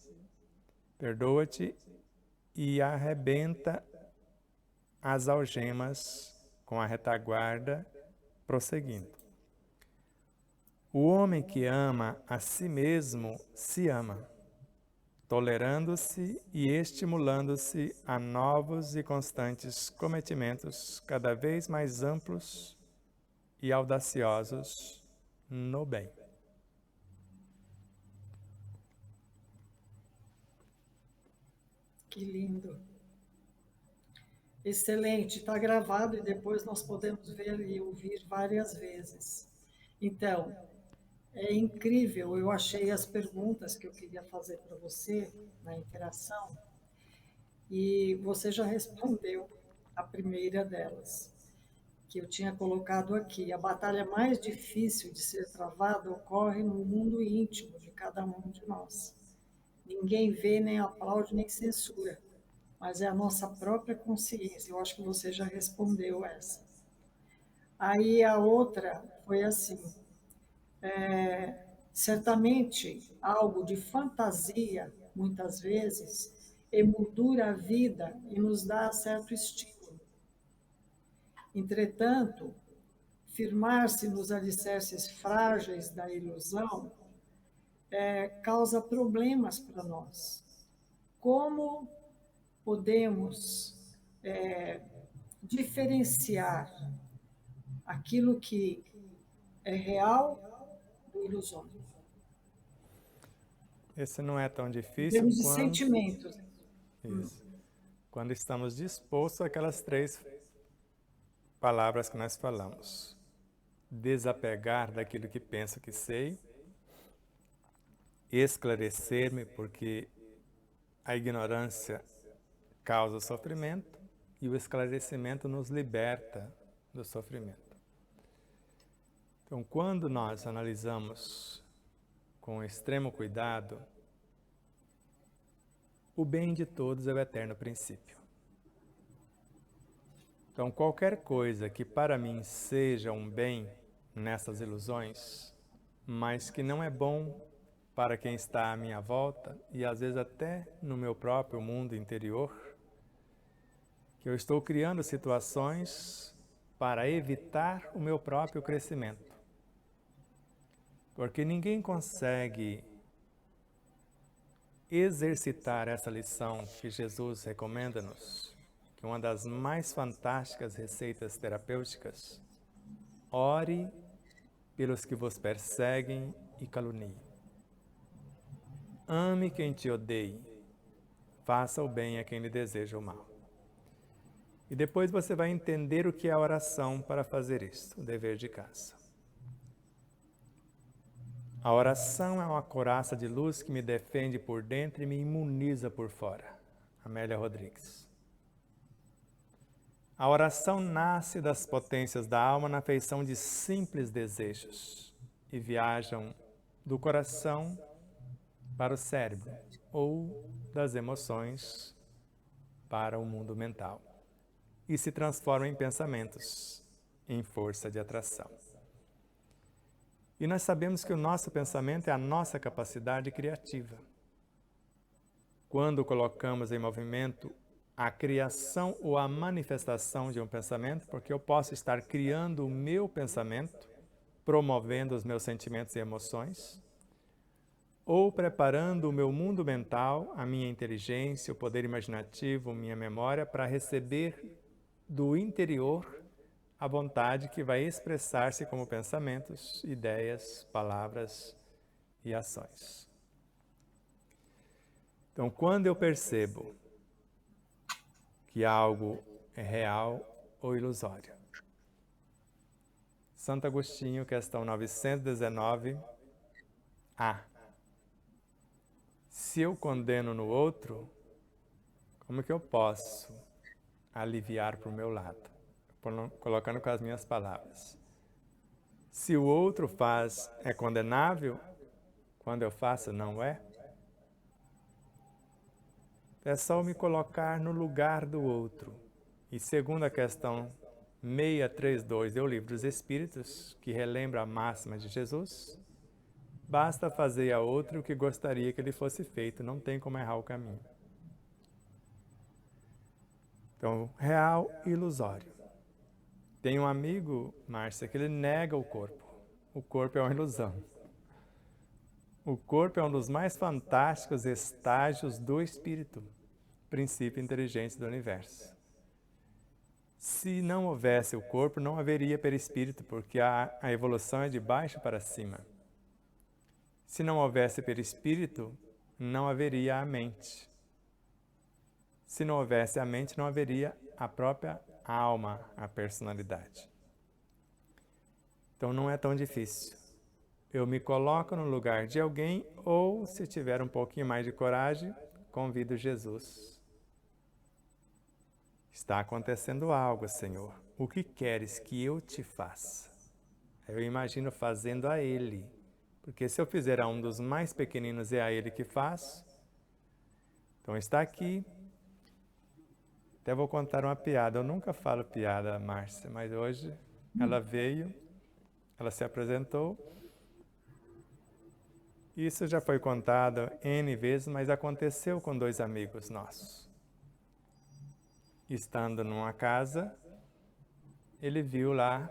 e arrebenta as algemas com a retaguarda, prosseguindo. O homem que ama a si mesmo se ama, tolerando-se e estimulando-se a novos e constantes cometimentos cada vez mais amplos e audaciosos no bem. Que lindo. Excelente, está gravado e depois nós podemos ver e ouvir várias vezes. Então, é incrível, eu achei as perguntas que eu queria fazer para você na interação e você já respondeu a primeira delas, que eu tinha colocado aqui. A batalha mais difícil de ser travada ocorre no mundo íntimo de cada um de nós. Ninguém vê, nem aplaude, nem censura, mas é a nossa própria consciência. Eu acho que você já respondeu essa. Aí a outra foi assim, certamente algo de fantasia, muitas vezes, emoldura a vida e nos dá certo estímulo. Entretanto, firmar-se nos alicerces frágeis da ilusão causa problemas para nós. Como podemos diferenciar aquilo que é real do ilusório? Esse não é tão Em difícil termos de sentimentos. quando estamos dispostos àquelas 3 palavras que nós falamos. Desapegar daquilo que penso que sei, esclarecer-me, porque a ignorância causa sofrimento e o esclarecimento nos liberta do sofrimento. Então, quando nós analisamos com extremo cuidado, o bem de todos é o eterno princípio. Então, qualquer coisa que para mim seja um bem nessas ilusões, mas que não é bom para quem está à minha volta e às vezes até no meu próprio mundo interior, que eu estou criando situações para evitar o meu próprio crescimento. Porque ninguém consegue exercitar essa lição que Jesus recomenda-nos, que é uma das mais fantásticas receitas terapêuticas. Ore pelos que vos perseguem e caluniem. Ame quem te odeie. Faça o bem a quem lhe deseja o mal. E depois você vai entender o que é a oração para fazer isso, o dever de casa. A oração é uma couraça de luz que me defende por dentro e me imuniza por fora. Amélia Rodrigues. A oração nasce das potências da alma na feição de simples desejos e viajam do coração para o cérebro ou das emoções para o mundo mental e se transformam em pensamentos, em força de atração. E nós sabemos que o nosso pensamento é a nossa capacidade criativa. Quando colocamos em movimento a criação ou a manifestação de um pensamento, porque eu posso estar criando o meu pensamento, promovendo os meus sentimentos e emoções, ou preparando o meu mundo mental, a minha inteligência, o poder imaginativo, minha memória, para receber do interior a vontade que vai expressar-se como pensamentos, ideias, palavras e ações. Então, quando eu percebo que algo é real ou ilusório. Santo Agostinho, questão 919, A. Se eu condeno no outro, como que eu posso aliviar para o meu lado? Colocando com as minhas palavras. Se o outro faz é condenável, quando eu faço não é? É só me colocar no lugar do outro. E segundo a questão 632 do Livro dos Espíritos, que relembra a máxima de Jesus, basta fazer a outro o que gostaria que ele fosse feito, não tem como errar o caminho. Então, real e ilusório. Tem um amigo, Márcia, que ele nega o corpo. O corpo é uma ilusão. O corpo é um dos mais fantásticos estágios do espírito, princípio inteligente do universo. Se não houvesse o corpo, não haveria perispírito, porque a evolução é de baixo para cima. Se não houvesse perispírito, não haveria a mente. Se não houvesse a mente, não haveria a própria alma, a personalidade. Então não é tão difícil. Eu me coloco no lugar de alguém, ou, se tiver um pouquinho mais de coragem, convido Jesus. Está acontecendo algo, Senhor. O que queres que eu te faça? Eu imagino fazendo a Ele. Porque se eu fizer a um dos mais pequeninos, é a Ele que faço. Então está aqui. Até vou contar uma piada. Eu nunca falo piada, Márcia, mas hoje ela veio, ela se apresentou. Isso já foi contado N vezes, mas aconteceu com 2 amigos nossos. Estando numa casa, ele viu lá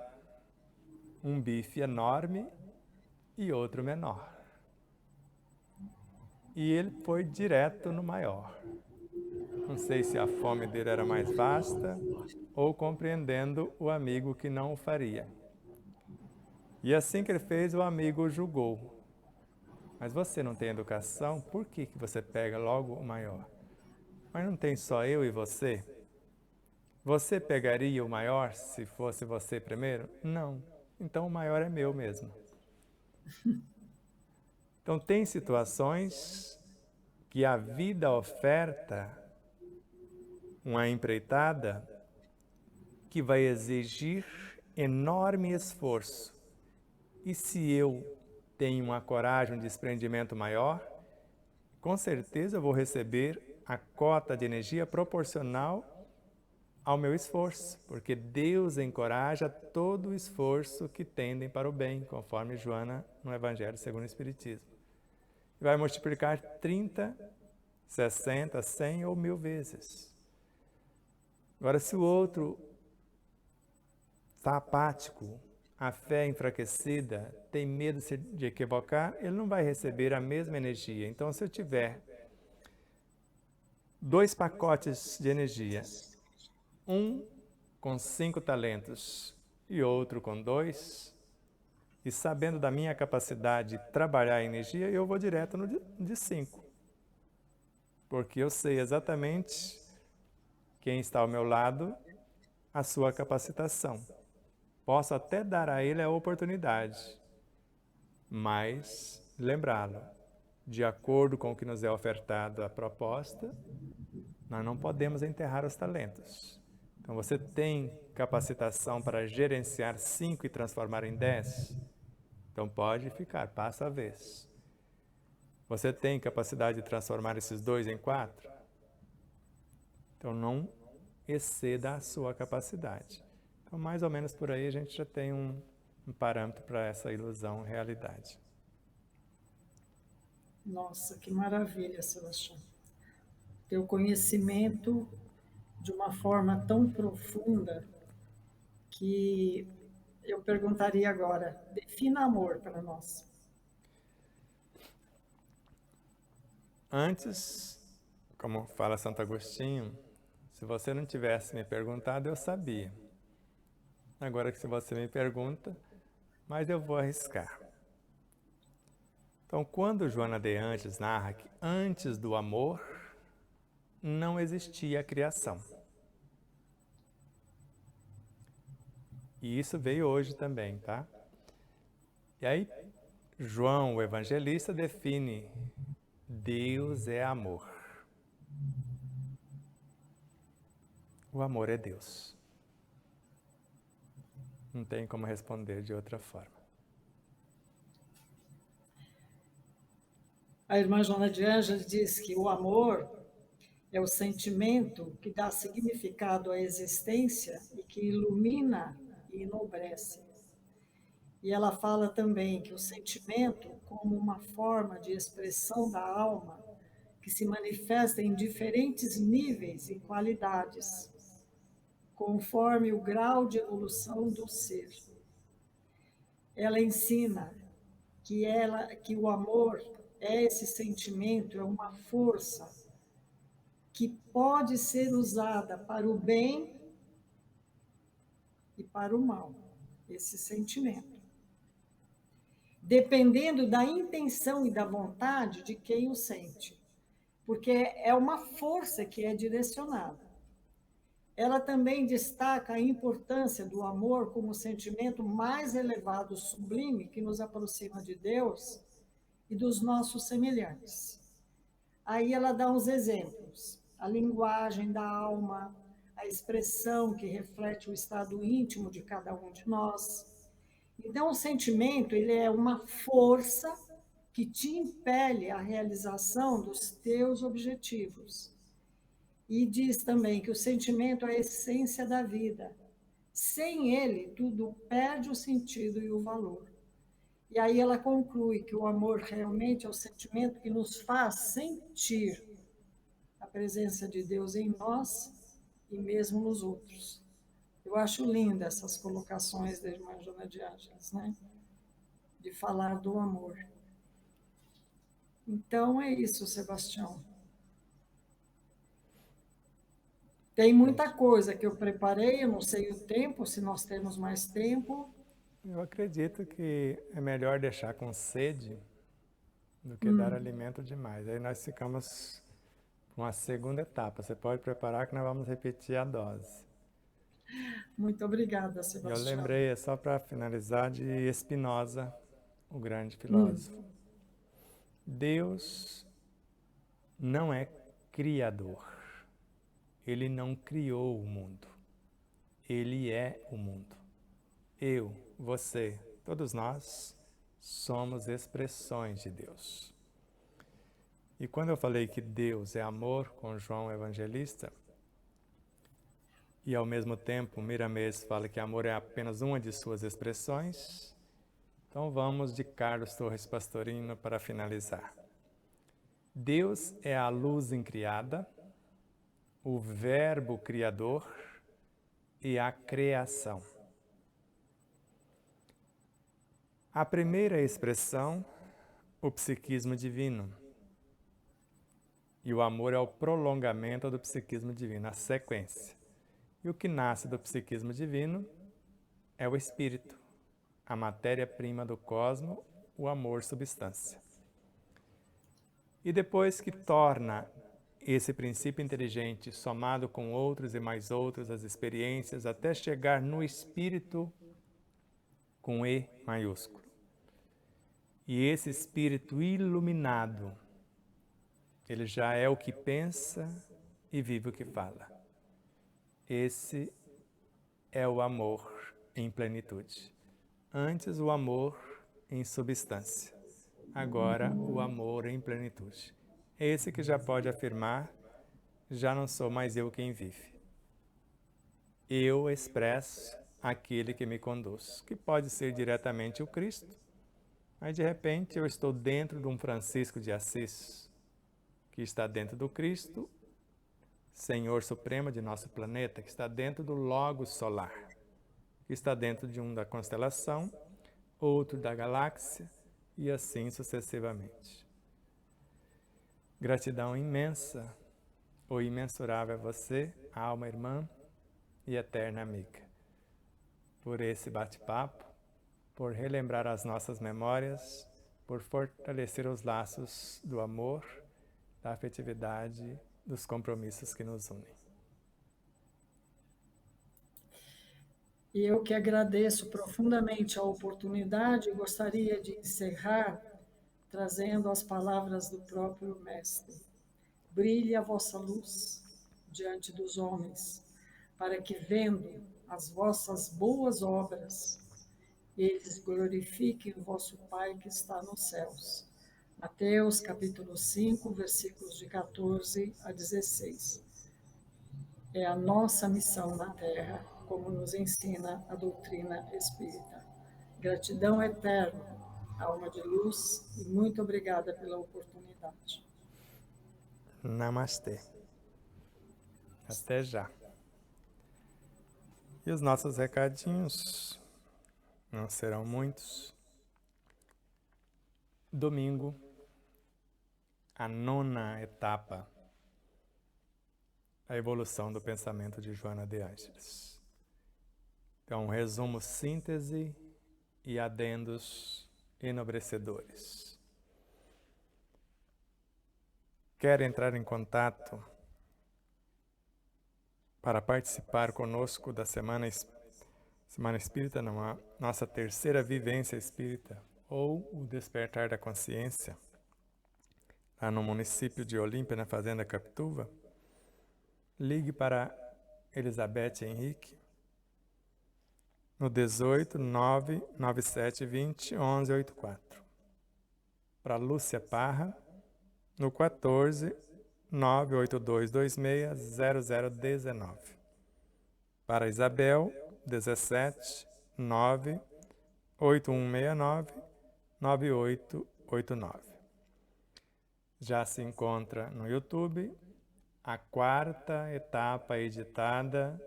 um bife enorme e outro menor. E ele foi direto no maior. Não sei se a fome dele era mais vasta ou compreendendo o amigo que não o faria. E assim que ele fez, o amigo o julgou. Mas você não tem educação, por que você pega logo o maior? Mas não tem só eu e você? Você pegaria o maior se fosse você primeiro? Não. Então o maior é meu mesmo. Então tem situações que a vida oferta uma empreitada que vai exigir enorme esforço. E se eu tenho uma coragem, um desprendimento maior, com certeza eu vou receber a cota de energia proporcional ao meu esforço, porque Deus encoraja todo o esforço que tendem para o bem, conforme Joana no Evangelho segundo o Espiritismo. E vai multiplicar 30, 60, 100 ou 1000 vezes. Agora, se o outro está apático, a fé enfraquecida, tem medo de equivocar, ele não vai receber a mesma energia. Então, se eu tiver 2 pacotes de energia, um com 5 talentos e outro com 2, e sabendo da minha capacidade de trabalhar a energia, eu vou direto no de 5. Porque eu sei exatamente quem está ao meu lado, a sua capacitação. Posso até dar a ele a oportunidade, mas lembrá-lo, de acordo com o que nos é ofertado a proposta, nós não podemos enterrar os talentos. Então você tem capacitação para gerenciar 5 e transformar em 10? Então pode ficar, passa a vez. Você tem capacidade de transformar esses 2 em 4? Então não exceda a sua capacidade. Então mais ou menos por aí a gente já tem um parâmetro para essa ilusão realidade. Nossa, que maravilha, Sebastião. Teu conhecimento de uma forma tão profunda que eu perguntaria agora, defina amor para nós. Antes, como fala Santo Agostinho, se você não tivesse me perguntado, eu sabia. Agora que se você me pergunta, mas eu vou arriscar. Então, quando Joana de Ângeles narra que antes do amor não existia a criação. E isso veio hoje também, tá? E aí, João, o evangelista, define: Deus é amor. O amor é Deus. Não tem como responder de outra forma. A irmã Joana de Ângeles diz que o amor é o sentimento que dá significado à existência e que ilumina e enobrece. E ela fala também que o sentimento, como uma forma de expressão da alma, que se manifesta em diferentes níveis e qualidades, conforme o grau de evolução do ser. Ela ensina que o amor é esse sentimento, é uma força que pode ser usada para o bem e para o mal, esse sentimento. Dependendo da intenção e da vontade de quem o sente, porque é uma força que é direcionada. Ela também destaca a importância do amor como o sentimento mais elevado, sublime, que nos aproxima de Deus e dos nossos semelhantes. Aí ela dá uns exemplos: a linguagem da alma, a expressão que reflete o estado íntimo de cada um de nós. Então, o sentimento, ele é uma força que te impele à realização dos teus objetivos. E diz também que o sentimento é a essência da vida. Sem ele, tudo perde o sentido e o valor. E aí ela conclui que o amor realmente é o sentimento que nos faz sentir a presença de Deus em nós e mesmo nos outros. Eu acho linda essas colocações da irmã Joana de Ângeles, né? De falar do amor. Então é isso, Sebastião. Tem muita coisa que eu preparei, eu não sei o tempo, se nós temos mais tempo. Eu acredito que é melhor deixar com sede do que dar alimento demais. Aí nós ficamos com a segunda etapa. Você pode preparar que nós vamos repetir a dose. Muito obrigada, Eu Sebastião. lembrei, é só para finalizar, de Spinoza, o grande filósofo. Deus não é criador. Ele não criou o mundo. Ele é o mundo. Eu, você, todos nós somos expressões de Deus. E quando eu falei que Deus é amor com João Evangelista, e ao mesmo tempo Miramês fala que amor é apenas uma de suas expressões, então vamos de Carlos Torres Pastorino para finalizar. Deus é a luz incriada, o verbo criador e a criação. A primeira expressão, o psiquismo divino. E o amor é o prolongamento do psiquismo divino, a sequência. E o que nasce do psiquismo divino é o espírito, a matéria-prima do cosmo, o amor substância. E depois que torna esse princípio inteligente, somado com outros e mais outros, as experiências, até chegar no espírito com E maiúsculo. E esse espírito iluminado, ele já é o que pensa e vive o que fala. Esse é o amor em plenitude. Antes o amor em substância. Agora o amor em plenitude. Esse que já pode afirmar, já não sou mais eu quem vive. Eu expresso aquele que me conduz, que pode ser diretamente o Cristo, mas de repente eu estou dentro de um Francisco de Assis, que está dentro do Cristo, Senhor Supremo de nosso planeta, que está dentro do Logos solar, que está dentro de um da constelação, outro da galáxia, e assim sucessivamente. Gratidão imensa, ou imensurável a você, alma irmã e eterna amiga, por esse bate-papo, por relembrar as nossas memórias, por fortalecer os laços do amor, da afetividade, dos compromissos que nos unem. E eu que agradeço profundamente a oportunidade e gostaria de encerrar trazendo as palavras do próprio Mestre. Brilhe a vossa luz diante dos homens, para que, vendo as vossas boas obras, eles glorifiquem o vosso Pai que está nos céus. Mateus capítulo 5, versículos de 14 a 16. É a nossa missão na Terra, como nos ensina a doutrina espírita. Gratidão eterna, alma de luz, e muito obrigada pela oportunidade. Namastê. Até já. E os nossos recadinhos não serão muitos. Domingo, a 9ª etapa da evolução do pensamento de Joana de Ângeles. Então, resumo, síntese e adendos enobrecedores. Quer entrar em contato para participar conosco da Semana Espírita, nossa terceira vivência espírita, ou o Despertar da Consciência, lá no município de Olímpia, na Fazenda Capituba, ligue para Elizabeth Henrique no 18 997 20 11 84. Para Lúcia Parra no 14 982 26 0019. Para Isabel, 17 9 8169 9889. Já se encontra no YouTube a 4ª etapa editada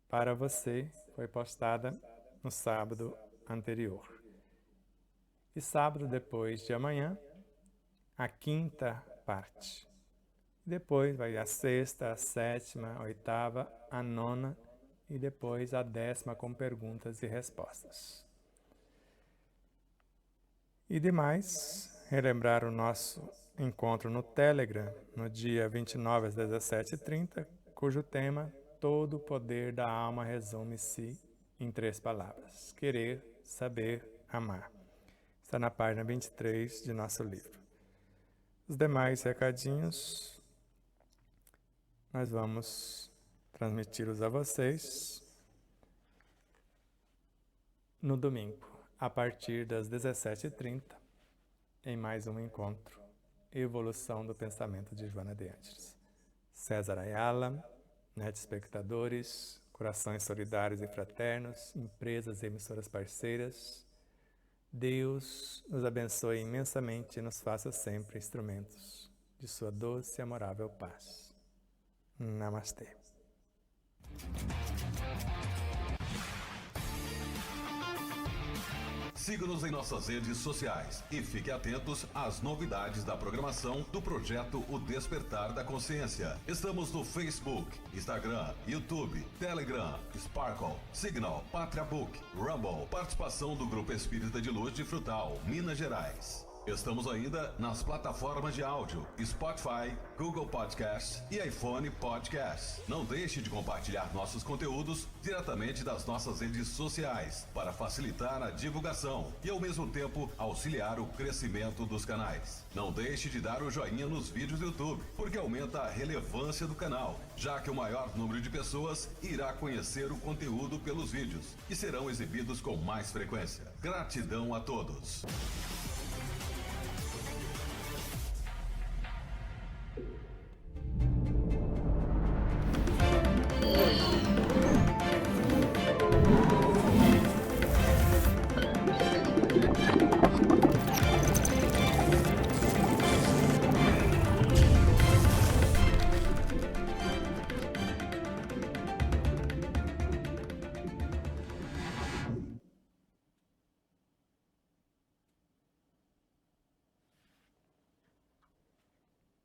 para você, foi postada no sábado anterior. E sábado depois de amanhã, a 5ª parte. Depois vai a 6ª, a 7ª, a 8ª, a 9ª e depois a 10ª com perguntas e respostas. E demais, relembrar o nosso encontro no Telegram, no dia 29 às 17h30, cujo tema, todo o poder da alma resume-se em 3 palavras: querer, saber, amar. Está na página 23 de nosso livro. Os demais recadinhos, nós vamos transmiti-los a vocês no domingo, a partir das 17h30, em mais um encontro, Evolução do Pensamento de Joana de Ângeles. César Ayala, net espectadores, corações solidários e fraternos, empresas e emissoras parceiras, Deus nos abençoe imensamente e nos faça sempre instrumentos de sua doce e amorável paz. Namastê. Siga-nos em nossas redes sociais e fique atentos às novidades da programação do projeto O Despertar da Consciência. Estamos no Facebook, Instagram, YouTube, Telegram, Sparkle, Signal, Pátria Book, Rumble, participação do Grupo Espírita de Luz de Frutal, Minas Gerais. Estamos ainda nas plataformas de áudio Spotify, Google Podcast e iPhone Podcast. Não deixe de compartilhar nossos conteúdos diretamente das nossas redes sociais para facilitar a divulgação e ao mesmo tempo auxiliar o crescimento dos canais. Não deixe de dar o joinha nos vídeos do YouTube, porque aumenta a relevância do canal, já que o maior número de pessoas irá conhecer o conteúdo pelos vídeos e serão exibidos com mais frequência. Gratidão a todos.